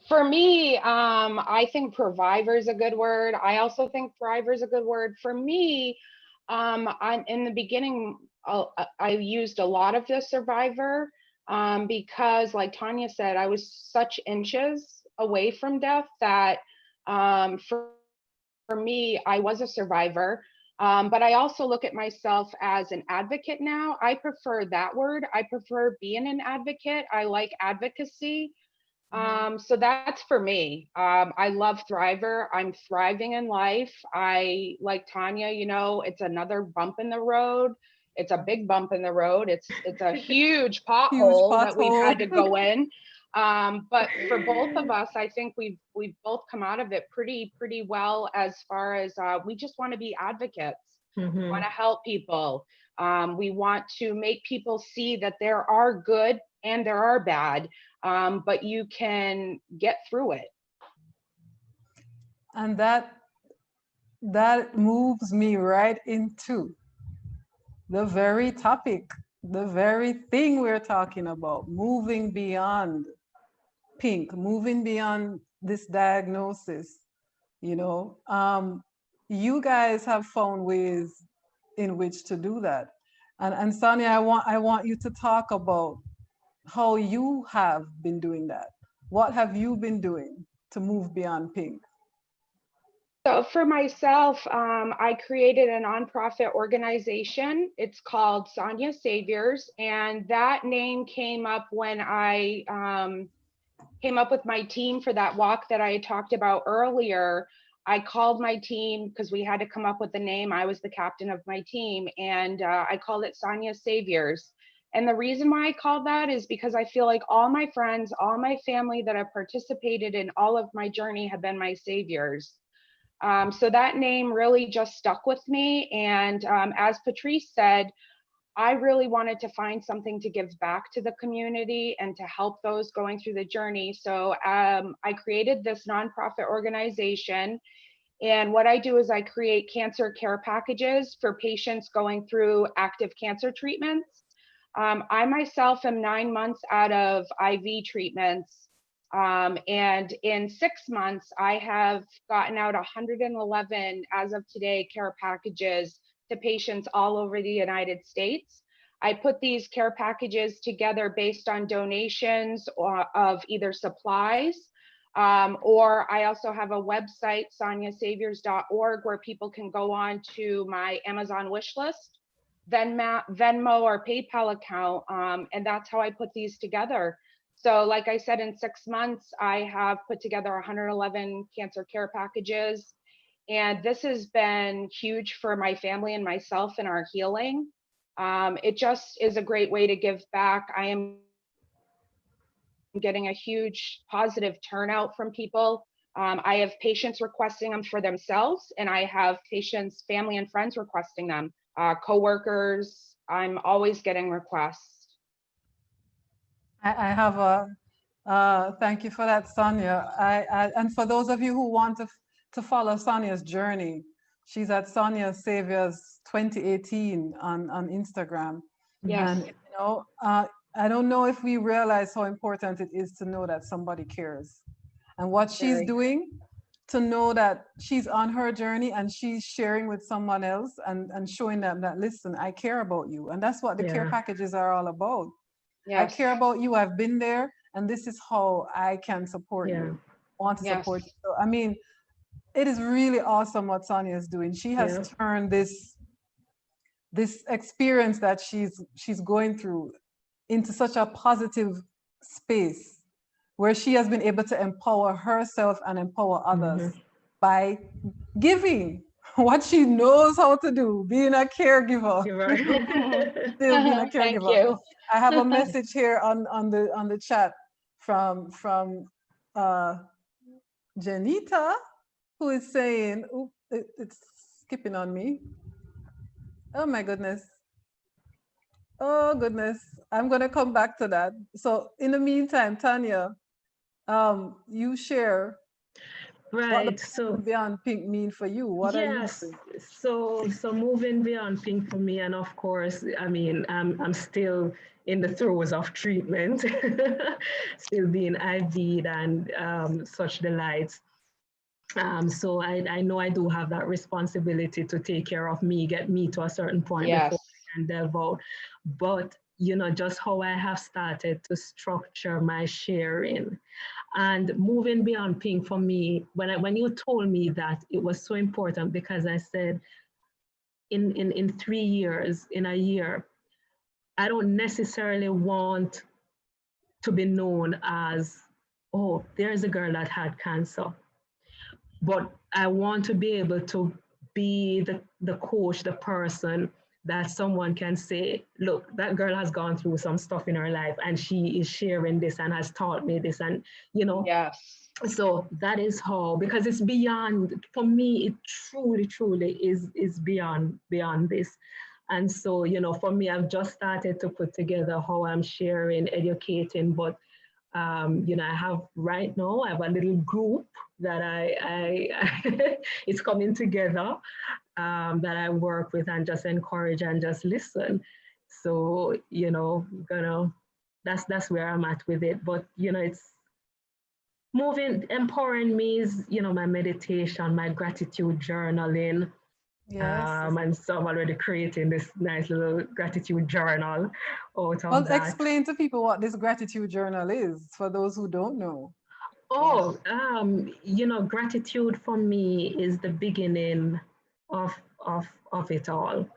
For me, I think provider is a good word. I also think thriver is a good word. For me, I'm in the beginning, I used a lot of the survivor because, like Tanya said, I was such inches away from death that for me, I was a survivor. But I also look at myself as an advocate now. I prefer that word. I prefer being an advocate. I like advocacy. So that's for me. I love thriver. I'm thriving in life. I, like Tanya, it's another bump in the road. It's a big bump in the road. It's a huge pothole that we've had to go in. But for both of us, I think we've both come out of it pretty well, as far as we just want to be advocates. Mm-hmm. We want to help people. We want to make people see that there are good and there are bad, but you can get through it. And that moves me right into the very topic, the very thing we're talking about, moving beyond pink, moving beyond this diagnosis. You guys have found ways in which to do that. And Sonia, I want you to talk about how you have been doing that. What have you been doing to move beyond pink? So for myself, I created a nonprofit organization. It's called Sonia Saviors, and that name came up when I came up with my team for that walk that I talked about earlier. I called my team because we had to come up with a name. I was the captain of my team, and I called it Sonia Saviors. And the reason why I called that is because I feel like all my friends, all my family that have participated in all of my journey have been my saviors. So that name really just stuck with me. And as Patrice said, I really wanted to find something to give back to the community and to help those going through the journey. So I created this nonprofit organization. And what I do is I create cancer care packages for patients going through active cancer treatments. I myself am 9 months out of IV treatments. And in 6 months, I have gotten out 111, as of today, care packages to patients all over the United States. I put these care packages together based on donations of either supplies, or I also have a website, soniasaviors.org, where people can go on to my Amazon wish list, Venmo or PayPal account, and that's how I put these together. So like I said, in 6 months, I have put together 111 cancer care packages. And this has been huge for my family and myself in our healing. It just is a great way to give back. I am getting a huge positive turnout from people. I have patients requesting them for themselves, and I have patients, family and friends requesting them, coworkers. I'm always getting requests. I have thank you for that, Sonia. And for those of you who want to follow Sonia's journey, she's at Sonia Saviors 2018 on Instagram. Yes. And I don't know if we realize how important it is to know that somebody cares, and what she's doing, to know that she's on her journey and she's sharing with someone else and showing them that, listen, I care about you. And that's what the care packages are all about. Yes. I care about you. I've been there, and this is how I can support you. Want to support you. So, I mean, it is really awesome what Sonia is doing. She has turned this experience that she's going through into such a positive space where she has been able to empower herself and empower others by giving what she knows how to do, being a caregiver. Still being a caregiver. Thank you. I have a message here on the chat from Janita, who is saying, "Oop, it's skipping on me. Oh my goodness. Oh goodness. I'm gonna come back to that. So in the meantime, Tanya, you share what the Right. So Beyond Pink mean for you. What are you yes. doing? So moving beyond pink for me, and of course, I mean, I'm still in the throes of treatment, still being IV'd and such delights. So I know I do have that responsibility to take care of me, get me to a certain point before Yes. I can delve out. But you know, just how I have started to structure my sharing and moving beyond pink for me, when you told me that, it was so important because I said in 3 years, in a year, I don't necessarily want to be known as, oh, there's a girl that had cancer. But I want to be able to be the coach, the person that someone can say, look, that girl has gone through some stuff in her life and she is sharing this and has taught me this. And, you know, Yes. so that is how, because it's beyond, for me, it truly is beyond this. And so, you know, for me, I've just started to put together how I'm sharing, educating, but you know, I have right now, I have a little group that I it's coming together, that I work with and just encourage and just listen. So, you know, that's where I'm at with it. But, you know, it's moving, empowering me is, you know, my meditation, my gratitude journaling. Yes. And so I'm already creating this nice little gratitude journal out Well, of that. explain to people what this gratitude journal is for those who don't know. Oh, you know, gratitude for me is the beginning of of it all.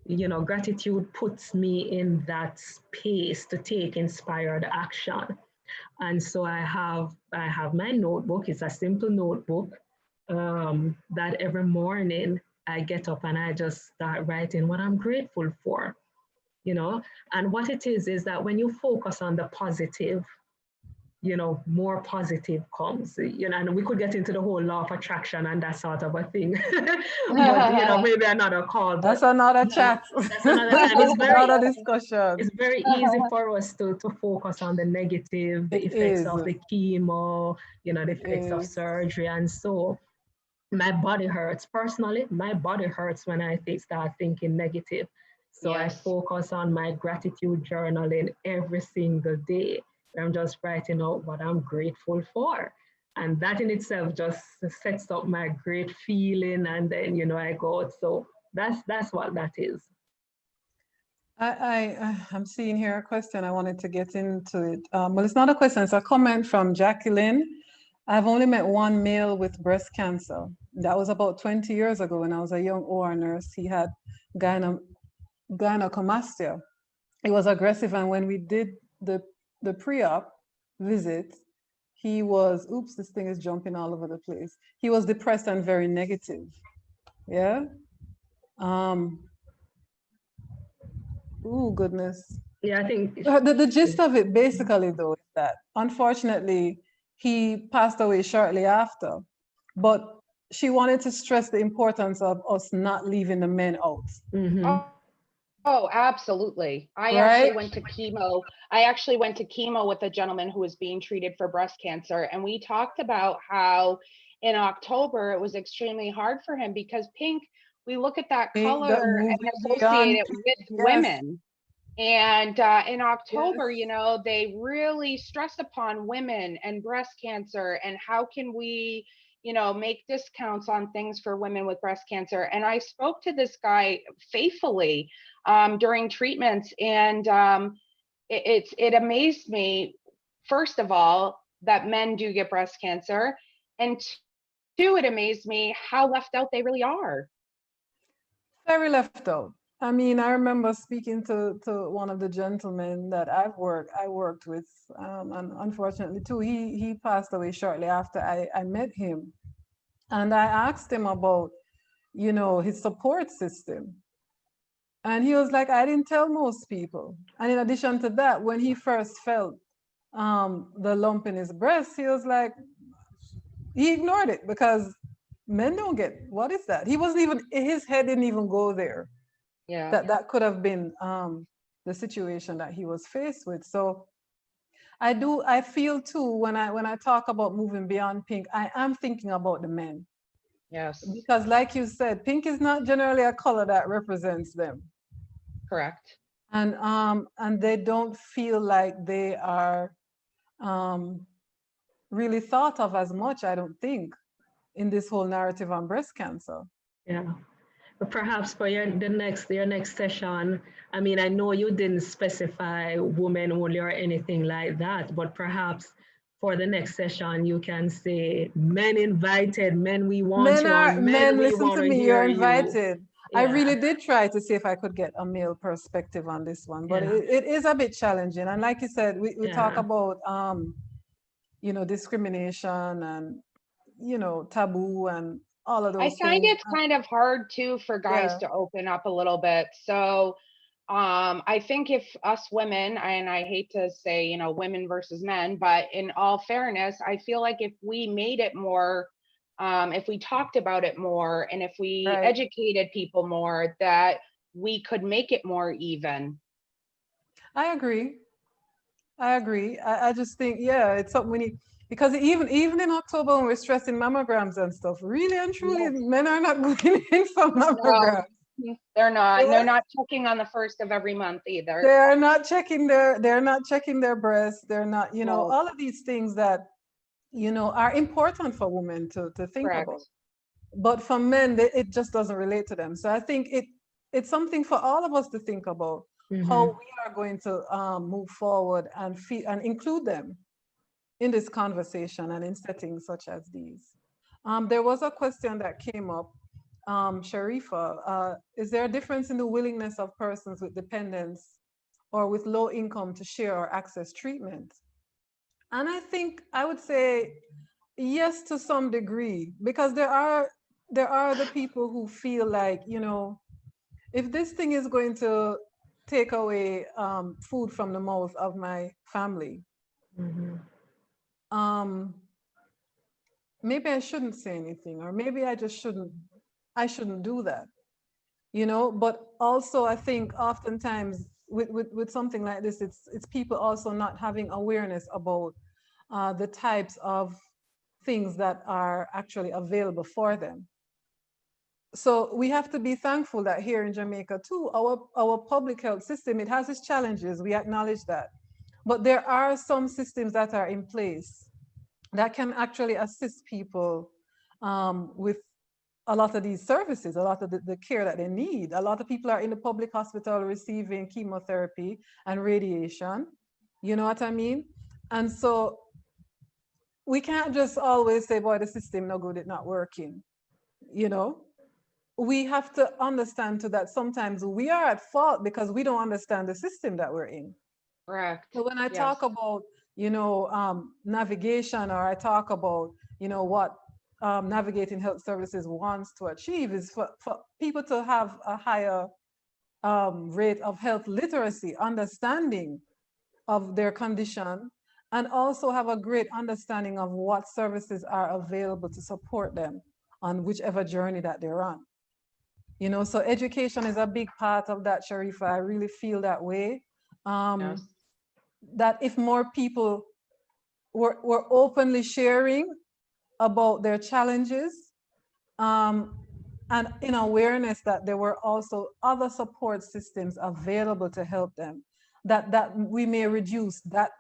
You know, gratitude puts me in that space to take inspired action. And so I have my notebook. It's a simple notebook, that every morning I get up and I just start writing what I'm grateful for, you know. And what it is that when you focus on the positive, you know, more positive comes, you know, and we could get into the whole law of attraction and that sort of a thing. But, you know, maybe another call, That's but another you know, chat. that's another time. It's very, Another discussion. it's very easy for us to focus on the negative, the It effects is. of the chemo, you know, the It effects of is. surgery. And so my body hurts. Personally, my body hurts when I start thinking negative. So I Yes. focus on my gratitude journaling every single day. I'm just writing out what I'm grateful for. And that in itself just sets up my great feeling. And then, you know, I go out. So that's what that is. I'm seeing here a question. I wanted to get into it. Well, it's not a question, it's a comment from Jacqueline. I've only met one male with breast cancer. That was about 20 years ago when I was a young OR nurse. He had gynecomastia. It was aggressive, and when we did the pre-op visit, he was, oops, this thing is jumping all over the place. He was depressed and very negative. Yeah. Oh goodness. Yeah, I think The gist of it basically though is that unfortunately he passed away shortly after, but she wanted to stress the importance of us not leaving the men out. mm-hmm. Oh, absolutely. Right? I actually went to chemo with a gentleman who was being treated for breast cancer. And we talked about how in October it was extremely hard for him because pink, we look at that The color and moving associate beyond, it with yes, women. And in yes, October, you know, they really stress upon women and breast cancer and how can we, you know, make discounts on things for women with breast cancer. And I spoke to this guy faithfully during treatments, and it amazed me, first of all, that men do get breast cancer, and two, it amazed me how left out they really are. very left out. I mean, I remember speaking to one of the gentlemen that I worked with, and unfortunately too, he passed away shortly after I met him. And I asked him about, you know, his support system. And he was like, I didn't tell most people. And in addition to that, when he first felt the lump in his breast, he was like, he ignored it because men don't get, what is that? He wasn't even, his head didn't even go there. Yeah. That could have been the situation that he was faced with. So I feel too, when I talk about moving beyond pink, I am thinking about the men. Yes. Because like you said, pink is not generally a color that represents them. Correct. And they don't feel like they are really thought of as much, I don't think, in this whole narrative on breast cancer. Yeah. But perhaps for your next session, I mean, I know you didn't specify women only or anything like that, but perhaps for the next session, you can say men invited, men we want you on, men we Listen want to to me, you're hear you. invited. I Yeah. really did try to see if I could get a male perspective on this one, but Yeah. it is a bit challenging. And like you said, we talk Yeah. about discrimination and taboo and all of I those find things. it's kind of hard too for guys Yeah. to open up a little bit. So I think if us women, and I hate to say, women versus men, but in all fairness, I feel like if we made it more, if we talked about it more, and if we Right. educated people more, that we could make it more even. I agree. I just think, yeah, it's something we need, because even in October when we're stressing mammograms and stuff, really and truly, Yes. men are not going in for mammograms. No, they're not. And Yes. they're not checking on the first of every month either. They're not checking their breasts. They're not, No. all of these things that, are important for women to think Correct. about. But for men, it just doesn't relate to them. So I think it's something for all of us to think about, how we are going to move forward and include them in this conversation and in settings such as these. There was a question that came up, Sharifa, is there a difference in the willingness of persons with dependence or with low income to share or access treatment? And I think I would say yes, to some degree, because there are the people who feel like, if this thing is going to take away food from the mouth of my family, maybe I shouldn't say anything, or maybe I shouldn't do that, But also, I think oftentimes with something like this, it's people also not having awareness about the types of things that are actually available for them. So we have to be thankful that here in Jamaica too, our public health system, it has its challenges, we acknowledge that. But there are some systems that are in place that can actually assist people with a lot of these services, a lot of the care that they need. A lot of people are in the public hospital receiving chemotherapy and radiation. You know what I mean? And so we can't just always say, boy, the system no good, it's not working. We have to understand too that sometimes we are at fault because we don't understand the system that we're in. Correct. So when I Yes. talk about, navigation, or I talk about, what navigating health services wants to achieve is for people to have a higher rate of health literacy, understanding of their condition, and also have a great understanding of what services are available to support them on whichever journey that they're on. So education is a big part of that, Sharifa. I really feel that way. Yes. That if more people were openly sharing about their challenges, and in awareness that there were also other support systems available to help them, that we may reduce that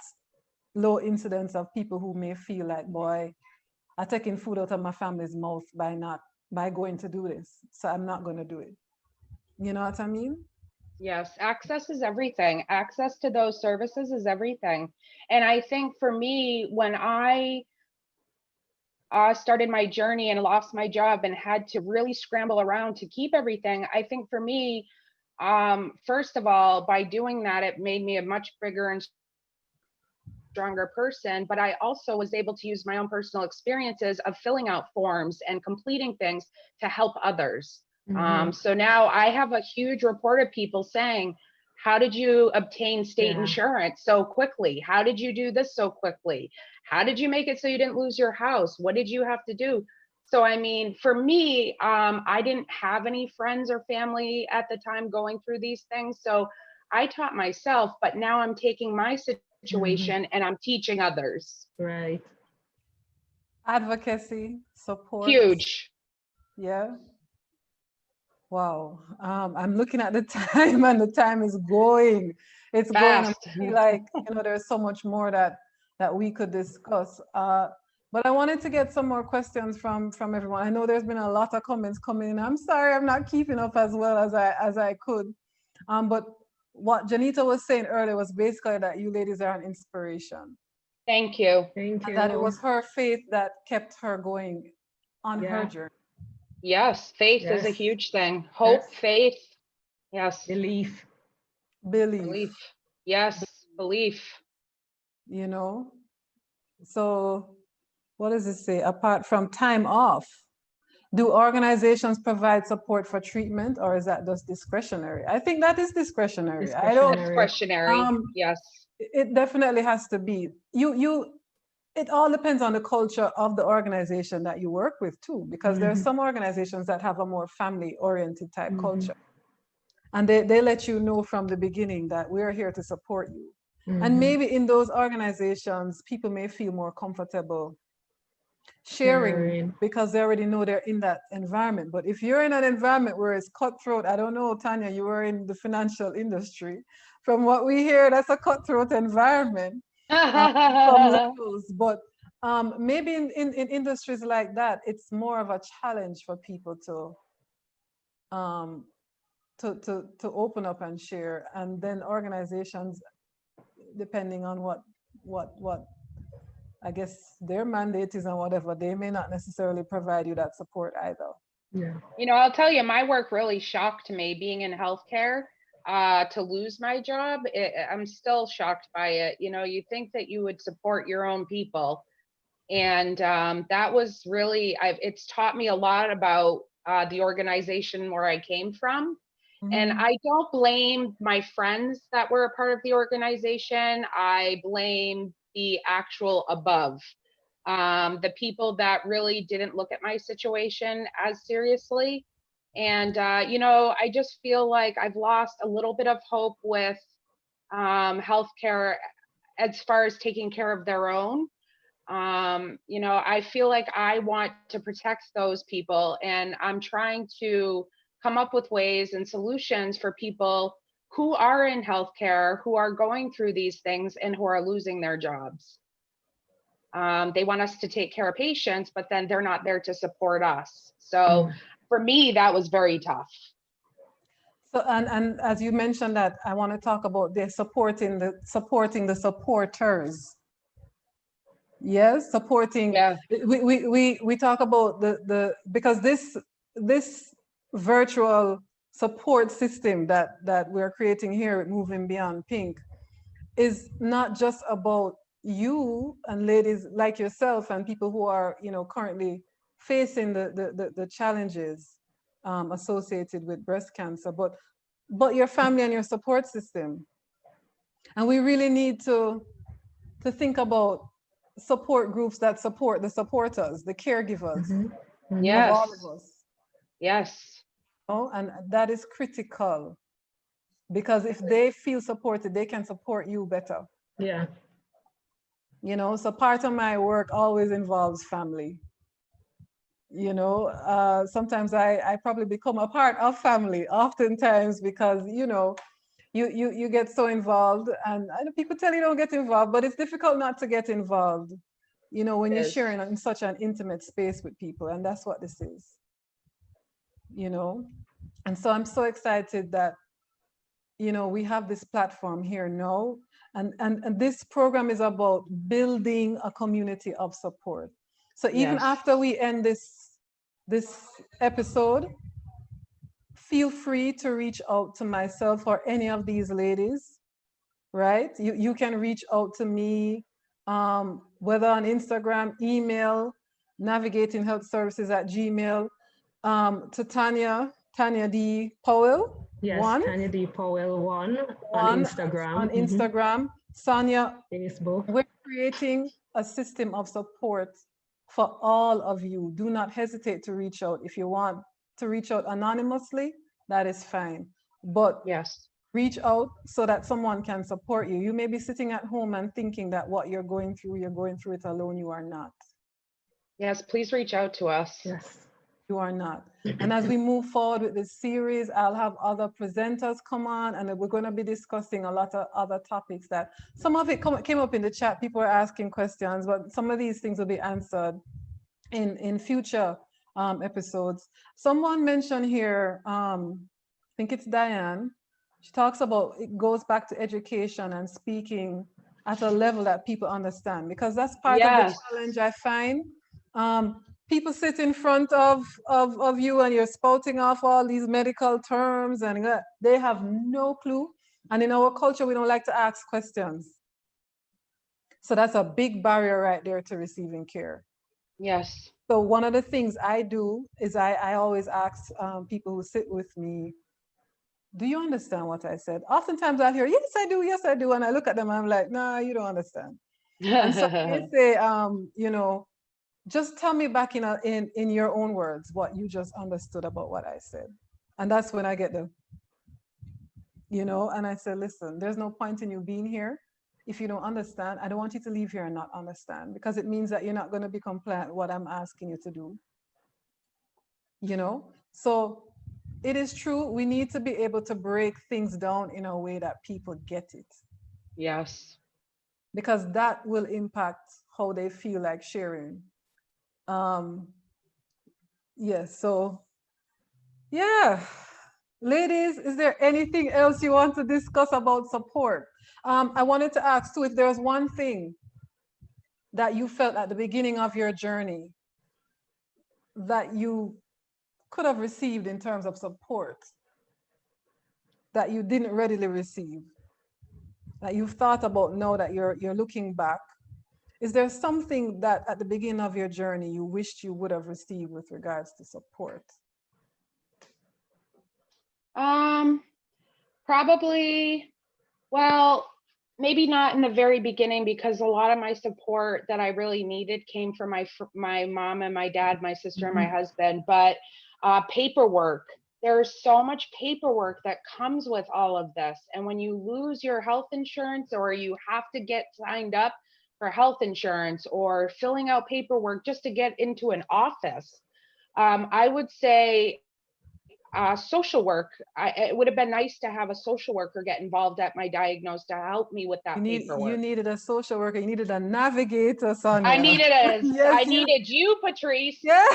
low incidence of people who may feel like, boy, I'm taking food out of my family's mouth by going to do this, so I'm not going to do it. You know what I mean? Yes, access is everything. Access to those services is everything. And I think for me, when I started my journey and lost my job and had to really scramble around to keep everything, I think for me, first of all, by doing that, it made me a much bigger and stronger person, but I also was able to use my own personal experiences of filling out forms and completing things to help others. So now I have a huge report of people saying, How did you obtain state Yeah. insurance so quickly? How did you do this so quickly? How did you make it so you didn't lose your house? What did you have to do? So, I mean, for me, I didn't have any friends or family at the time going through these things. So I taught myself, but now I'm taking my situation and I'm teaching others. Right. Advocacy, support. Huge. Yeah. Wow. I'm looking at the time and the time is going. It's going. I Fast. feel like, there's so much more that we could discuss. But I wanted to get some more questions from everyone. I know there's been a lot of comments coming in. I'm sorry I'm not keeping up as well as I could. But what Janita was saying earlier was basically that you ladies are an inspiration. Thank you. Thank you. And that it was her faith that kept her going on her journey. Yes, faith is a Yes. huge thing. Hope, Yes. faith. Yes. Belief. Belief. Yes, belief. So what does it say? Apart from time off, do organizations provide support for treatment, or is that just discretionary? I think that is discretionary. I don't. Discretionary. Yes. It definitely has to be. It all depends on the culture of the organization that you work with too, because there are some organizations that have a more family-oriented type culture. And they let you know from the beginning that we're here to support you. And maybe in those organizations, people may feel more comfortable sharing because they already know they're in that environment. But if you're in an environment where it's cutthroat, I don't know, Tanya, you were in the financial industry. From what we hear, that's a cutthroat environment. Some levels, but maybe in industries like that, it's more of a challenge for people to open up and share. And then organizations, depending on what I guess their mandate is and whatever, they may not necessarily provide you that support either. Yeah. I'll tell you, my work really shocked me being in healthcare. To lose my job, I'm still shocked by it. You think that you would support your own people. And that was really, it's taught me a lot about the organization where I came from. And I don't blame my friends that were a part of the organization. I blame the actual above. The people that really didn't look at my situation as seriously. And, I just feel like I've lost a little bit of hope with healthcare as far as taking care of their own. I feel like I want to protect those people, and I'm trying to come up with ways and solutions for people who are in healthcare, who are going through these things and who are losing their jobs. They want us to take care of patients, but then they're not there to support us. So for me, that was very tough. So, and as you mentioned that, I want to talk about the supporting the supporters. Yes, supporting. Yeah. We talk about because this virtual support system that we're creating here at Moving Beyond Pink is not just about you and ladies like yourself and people who are currently facing the challenges associated with breast cancer, but your family and your support system. And we really need to think about support groups that support the supporters, the caregivers Yes. of all of us. Yes. And that is critical, because if they feel supported, they can support you better. Yeah. So part of my work always involves family. Sometimes I probably become a part of family oftentimes, because you get so involved, and I know people tell you don't get involved, but it's difficult not to get involved, when you're sharing in such an intimate space with people. And that's what this is, and so I'm so excited that we have this platform here now, and this program is about building a community of support. So even after we end this episode, feel free to reach out to myself or any of these ladies, right? You can reach out to me, whether on Instagram, email, navigatinghealthservices@gmail.com, to Tanya D. Powell Yes, One, Tanya D. Powell 1 on one Instagram. on Instagram. Sonia, Facebook. we're creating a system of support for all of you. Do not hesitate to reach out. If you want to reach out anonymously, that is fine. But Yes. reach out so that someone can support you. You may be sitting at home and thinking that what you're going through it alone. You are not. Yes, please reach out to us. Yes. You are not. And as we move forward with this series, I'll have other presenters come on, and we're going to be discussing a lot of other topics that some of it came up in the chat. People are asking questions, but some of these things will be answered in future episodes. Someone mentioned here, I think it's Diane. She talks about it goes back to education and speaking at a level that people understand, because that's part of the Yes. challenge I find. People sit in front of you and you're spouting off all these medical terms and they have no clue. And in our culture, we don't like to ask questions. So that's a big barrier right there to receiving care. Yes. So one of the things I do is I always ask people who sit with me, do you understand what I said? Oftentimes I'll hear, yes, I do, yes, I do. And I look at them, I'm like, nah, you don't understand. And so they say, you know, just tell me back in your own words what you just understood about what I said. And that's when I get the, you know, and I say, listen, there's no point in you being here if you don't understand. I don't want you to leave here and not understand, because it means that you're not going to be compliant with what I'm asking you to do. You know, so it is true. We need to be able to break things down in a way that people get it. Yes. Because that will impact how they feel like sharing. Yes, so yeah. Ladies, is there anything else you want to discuss about support? I wanted to ask too, if there's one thing that you felt at the beginning of your journey that you could have received in terms of support that you didn't readily receive, that you've thought about now that you're looking back. Is there something that at the beginning of your journey you wished you would have received with regards to support? Probably, well, maybe not in the very beginning, because a lot of my support that I really needed came from my mom and my dad, my sister and my husband. But paperwork, there's so much paperwork that comes with all of this. And when you lose your health insurance, or you have to get signed up for health insurance, or filling out paperwork just to get into an office, I would say social work. It would have been nice to have a social worker get involved at my diagnosis to help me with that paperwork. You needed a social worker. You needed a navigator, Sonia. I needed yes, I needed you, Patrice. Yeah.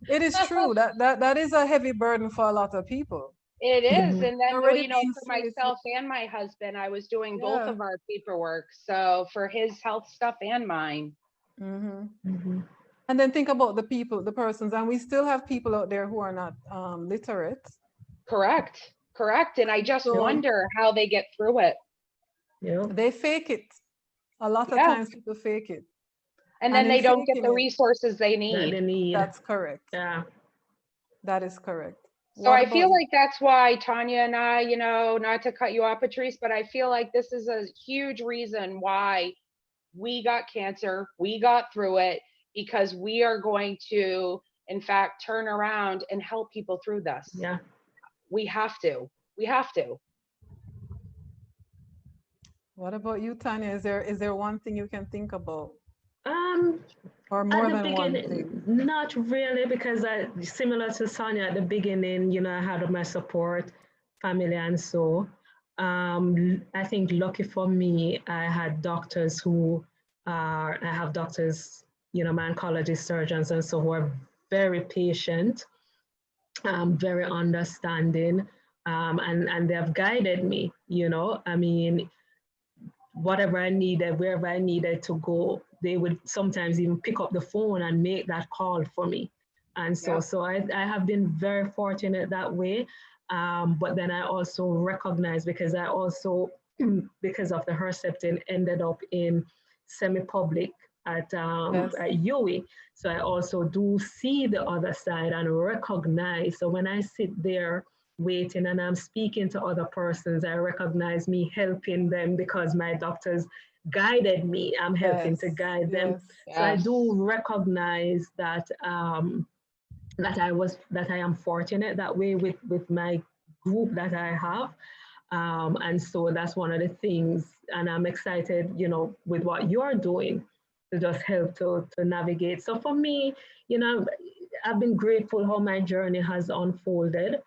It is true that is a heavy burden for a lot of people. It is. And then, Already you know, being for serious. myself and my husband, I was doing both Yeah. of our paperwork. So for his health stuff and mine. And then think about the people, the persons, and we still have people out there who are not literate. Correct. And I just wonder how they get through it. Yeah. They fake it. A lot of times people fake it. And then they don't get the resources they need. That's correct. Yeah. That is correct. So I feel like that's why Tanya and I, you know, not to cut you off, Patrice, but I feel like this is a huge reason why we got cancer, we got through it, because we are going to, in fact, turn around and help people through this. Yeah. We have to. What about you, Tanya? Is there one thing you can think about? Or more than one thing? Not really, because similar to Sonia at the beginning, you know, I had my support family, and so I think lucky for me, I had doctors who I have doctors, you know, my oncologist, surgeons, and so who are very patient, very understanding, and they have guided me, you know. I mean, whatever I needed, wherever I needed to go, they would sometimes even pick up the phone and make that call for me. And so, I have been very fortunate that way. But then I also recognize, because I also, because of the Herceptin, ended up in semi-public at UWI. So I also do see the other side and recognize. So when I sit there waiting and I'm speaking to other persons, I recognize me helping them because my doctors guided me. I'm helping to guide them. So I do recognize that that I am fortunate that way with my group that I have. And so that's one of the things, and I'm excited, you know, with what you're doing to just help to navigate. So for me, you know, I've been grateful how my journey has unfolded.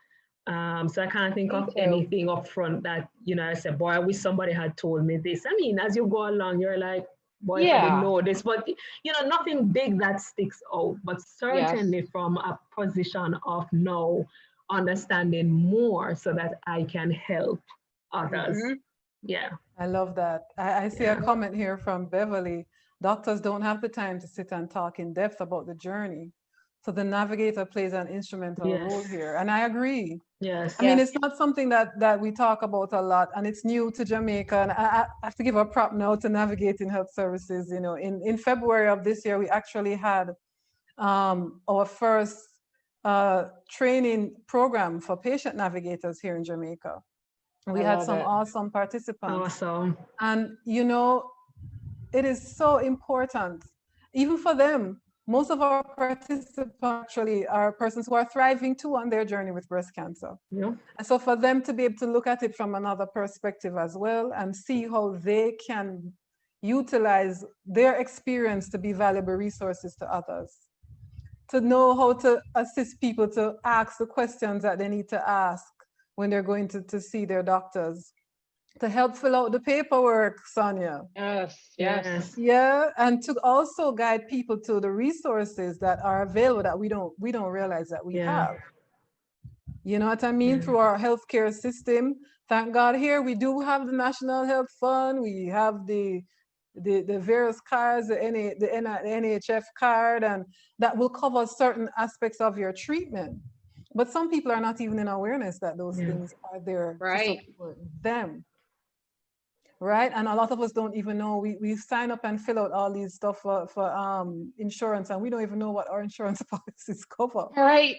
So I can't think of anything up front that, you know, I said, boy, I wish somebody had told me this. I mean, as you go along, you're like, boy, if I didn't know this, but, you know, nothing big that sticks out, but certainly from a position of now understanding more so that I can help others. Yeah. I love that. I see a comment here from Beverly. Doctors don't have the time to sit and talk in depth about the journey. So the navigator plays an instrumental role here. And I agree. Yes. I mean, it's not something that we talk about a lot, and it's new to Jamaica. And I have to give a prop now to Navigating Health Services. You know, in February of this year, we actually had our first training program for patient navigators here in Jamaica. We had some awesome participants. Awesome. And, you know, it is so important, even for them. Most of our participants actually are persons who are thriving too on their journey with breast cancer. Yeah. And so for them to be able to look at it from another perspective as well and see how they can utilize their experience to be valuable resources to others, to know how to assist people to ask the questions that they need to ask when they're going to see their doctors, to help fill out the paperwork, Sonia. Yes. Yeah, and to also guide people to the resources that are available that we don't realize that we have. You know what I mean? Through our healthcare system. Thank God here we do have the National Health Fund. We have the various cards, the NHF card, and that will cover certain aspects of your treatment. But some people are not even in awareness that those things are there to support them. Right? And a lot of us don't even know. We sign up and fill out all these stuff for insurance, and we don't even know what our insurance policies cover. Right.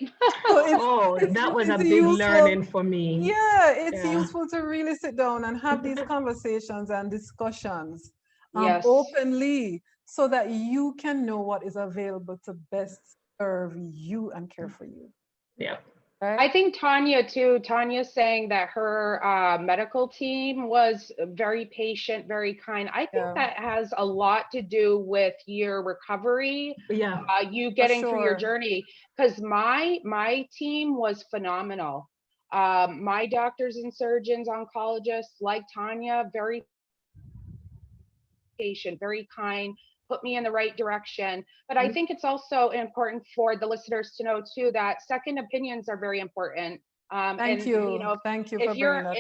So that was a big learning for me. Yeah, it's useful to really sit down and have these conversations and discussions openly, so that you can know what is available to best serve you and care for you. Yeah. Right? I think Tanya's saying that her medical team was very patient, very kind. I think that has a lot to do with your recovery, you getting through your journey, because my team was phenomenal. My doctors and surgeons, oncologists, like Tanya, very patient, very kind, put me in the right direction. But I think it's also important for the listeners to know too that second opinions are very important. Thank you for bringing that up.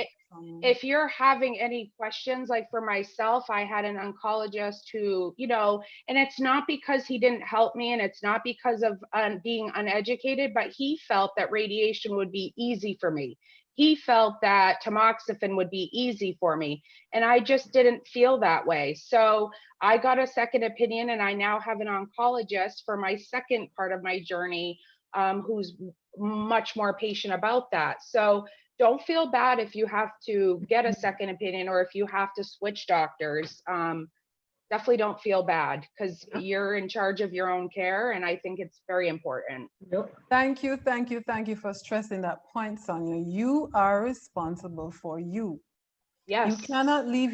If you're having any questions, like for myself, I had an oncologist who, you know, and it's not because he didn't help me and it's not because of being uneducated, but he felt that radiation would be easy for me. He felt that tamoxifen would be easy for me. And I just didn't feel that way. So I got a second opinion, and I now have an oncologist for my second part of my journey, who's much more patient about that. So don't feel bad if you have to get a second opinion or if you have to switch doctors. Definitely don't feel bad, because you're in charge of your own care, and I think it's very important. Thank you for stressing that point, Sonia. You are responsible for you. Yes. You cannot leave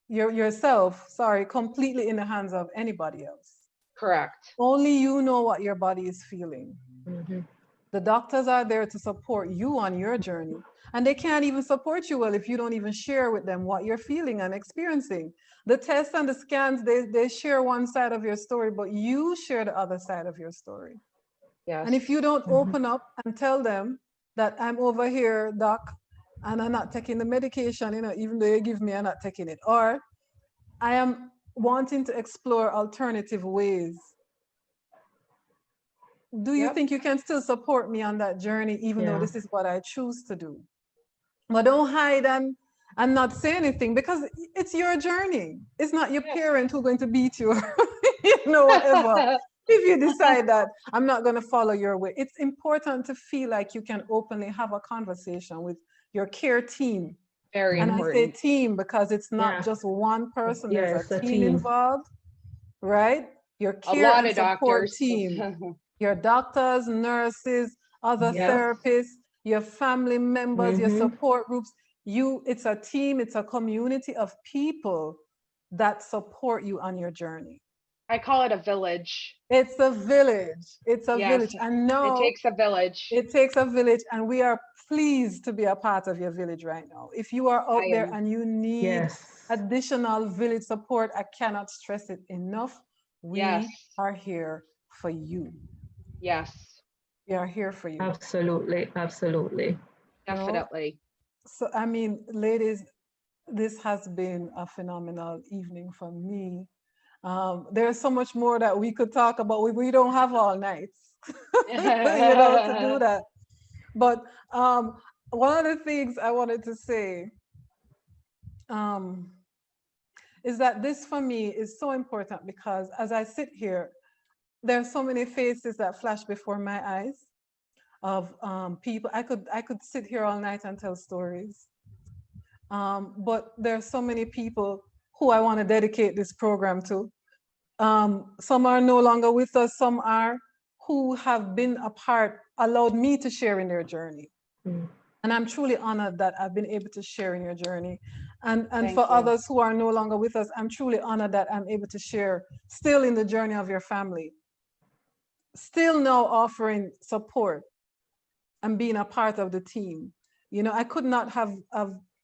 yourself completely in the hands of anybody else. Correct. Only you know what your body is feeling. The doctors are there to support you on your journey, and they can't even support you well if you don't even share with them what you're feeling and experiencing. The tests and the scans, they share one side of your story, but you share the other side of your story. Yes. And if you don't open up and tell them that I'm over here, doc, and I'm not taking the medication, you know, even though you give me, I'm not taking it, or I am wanting to explore alternative ways, do you think you can still support me on that journey, even though this is what I choose to do? But don't hide and not say anything, because it's your journey. It's not your parent who's going to beat you, or, you know, whatever. if you decide that I'm not going to follow your way, it's important to feel like you can openly have a conversation with your care team. Very And important. I say team because it's not just one person, there's a team involved, right? Your care and support team, your doctors, nurses, other therapists, your family members, your support groups. It's a team, it's a community of people that support you on your journey. I call it a village. It's a village. It's a village. And no, it takes a village. It takes a village, and we are pleased to be a part of your village right now. If you are out there and you need additional village support, I cannot stress it enough. We are here for you. Yes. We are here for you. Absolutely. Absolutely. Definitely. So, I mean, ladies, this has been a phenomenal evening for me. There's so much more that we could talk about. We don't have all nights, to do that. But one of the things I wanted to say is that this for me is so important, because as I sit here, there are so many faces that flash before my eyes of people. I could sit here all night and tell stories. But there are so many people who I want to dedicate this program to. Some are no longer with us, some are who have been a part, allowed me to share in their journey. And I'm truly honored that I've been able to share in your journey. And for others who are no longer with us, I'm truly honored that I'm able to share still in the journey of your family, still now offering support and being a part of the team. I could not have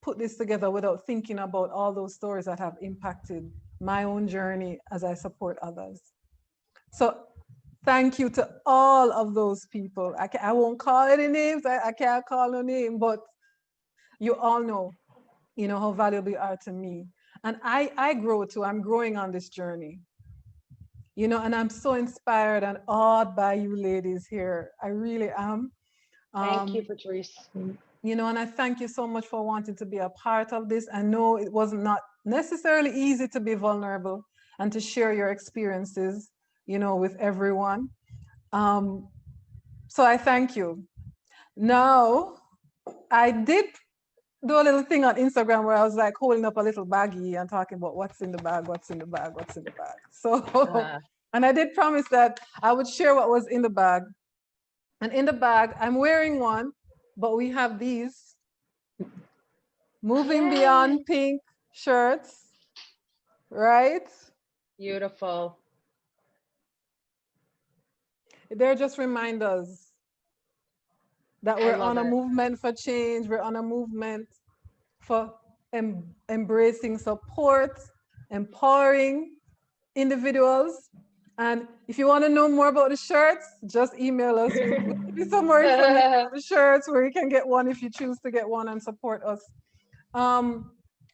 put this together without thinking about all those stories that have impacted my own journey as I support others. So thank you to all of those people. I won't call any names. I can't call no name, but you all know, how valuable you are to me. And I grow too. I'm growing on this journey. And I'm so inspired and awed by you ladies here. I really am. Thank you, Patrice. And I thank you so much for wanting to be a part of this. I know it was not necessarily easy to be vulnerable and to share your experiences, with everyone. So I thank you. Now, I did do a little thing on Instagram where I was like holding up a little baggie and talking about what's in the bag, what's in the bag, what's in the bag. So, and I did promise that I would share what was in the bag. And in the bag, I'm wearing one, but we have these Moving Beyond pink shirts, right? Beautiful. They're just reminders that we're on a movement for change. We're on a movement for embracing support, empowering individuals. And if you want to know more about the shirts, just email us. We'll give you some more information on the shirts, where you can get one if you choose to get one and support us.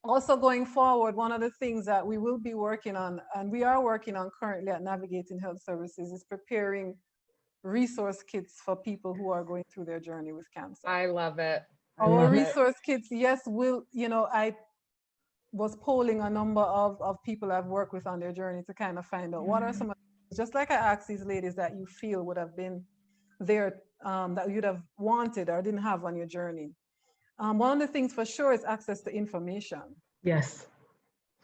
Also going forward, one of the things that we will be working on, and we are working on currently at Navigating Health Services, is preparing resource kits for people who are going through their journey with cancer. I love it. Our resource kits, yes, I was polling a number of people I've worked with on their journey to kind of find out what are some of, just like I asked these ladies, that you feel would have been there, that you'd have wanted or didn't have on your journey. One of the things for sure is access to information. Yes.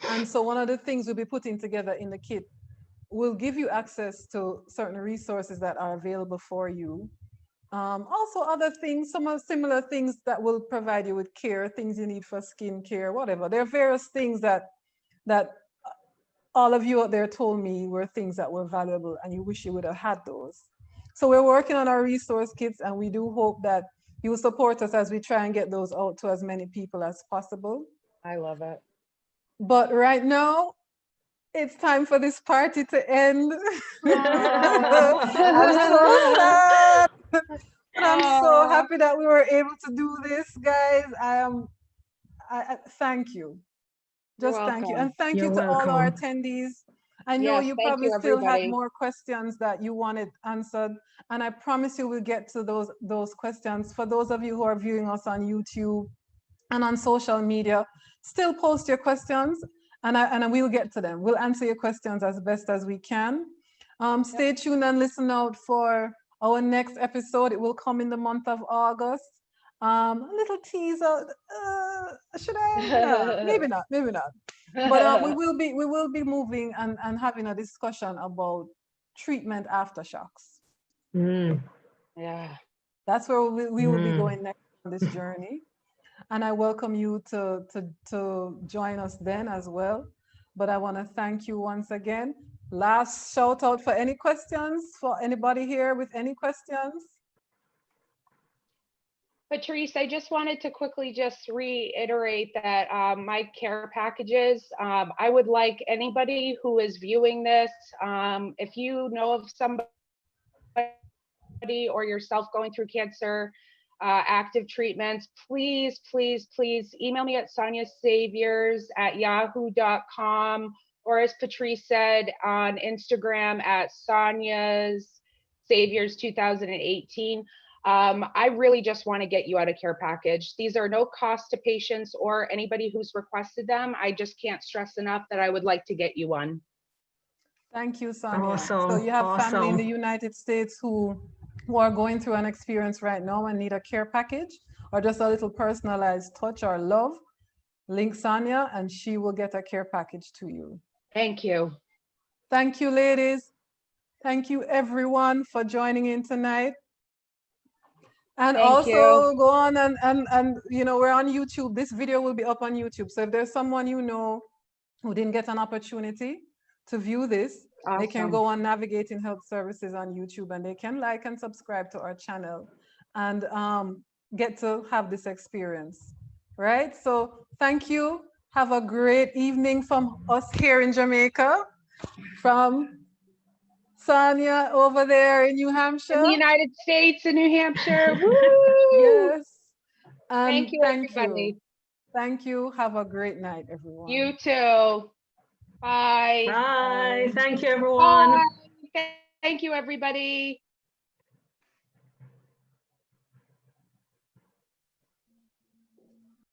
And so one of the things we'll be putting together in the kit will give you access to certain resources that are available for you. Also other things, some of similar things that will provide you with care, things you need for skin care, whatever. There are various things that all of you out there told me were things that were valuable and you wish you would have had those. So we're working on our resource kits, and we do hope that you will support us as we try and get those out to as many people as possible. I love it. But right now, it's time for this party to end. I'm so sad. And I'm so happy that we were able to do this, guys. I thank you. Just thank you. And thank you to all our attendees. I know you probably still had more questions that you wanted answered. And I promise you we'll get to those questions. For those of you who are viewing us on YouTube and on social media, still post your questions and we'll get to them. We'll answer your questions as best as we can. Stay tuned and listen out for our next episode. It will come in the month of August. A little teaser. Should I? No, maybe not. Maybe not. But we will be moving and having a discussion about treatment aftershocks. Yeah. That's where we will be going next on this journey. And I welcome you to join us then as well. But I want to thank you once again. Last shout out for any questions for anybody here with any questions. Patrice, I just wanted to quickly just reiterate that my care packages, I would like anybody who is viewing this, if you know of somebody or yourself going through cancer, active treatments, please, please, please email me at sonyasaviors@yahoo.com, or as Patrice said, on Instagram at sonyasaviors2018. I really just want to get you out of care package. These are no cost to patients or anybody who's requested them. I just can't stress enough that I would like to get you one. Thank you, Sonia. Awesome. So you have family in the Awesome. United States who are going through an experience right now and need a care package or just a little personalized touch or love, link Sonia and she will get a care package to you. Thank you. Thank you, ladies. Thank you, everyone, for joining in tonight. And Thank also you. go on and you know, we're on YouTube. This video will be up on YouTube. So if there's someone you know who didn't get an opportunity to view this, they can Awesome. go on Navigating Health Services on YouTube and they can like and subscribe to our channel and get to have this experience, right? So thank you. Have a great evening from us here in Jamaica, from Sonia over there in New Hampshire. In the United States and New Hampshire. Woo! Yes. Thank you, everybody. Thank you. Have a great night, everyone. You too. Bye. Bye. Thank you, everyone. Bye. Thank you, everybody.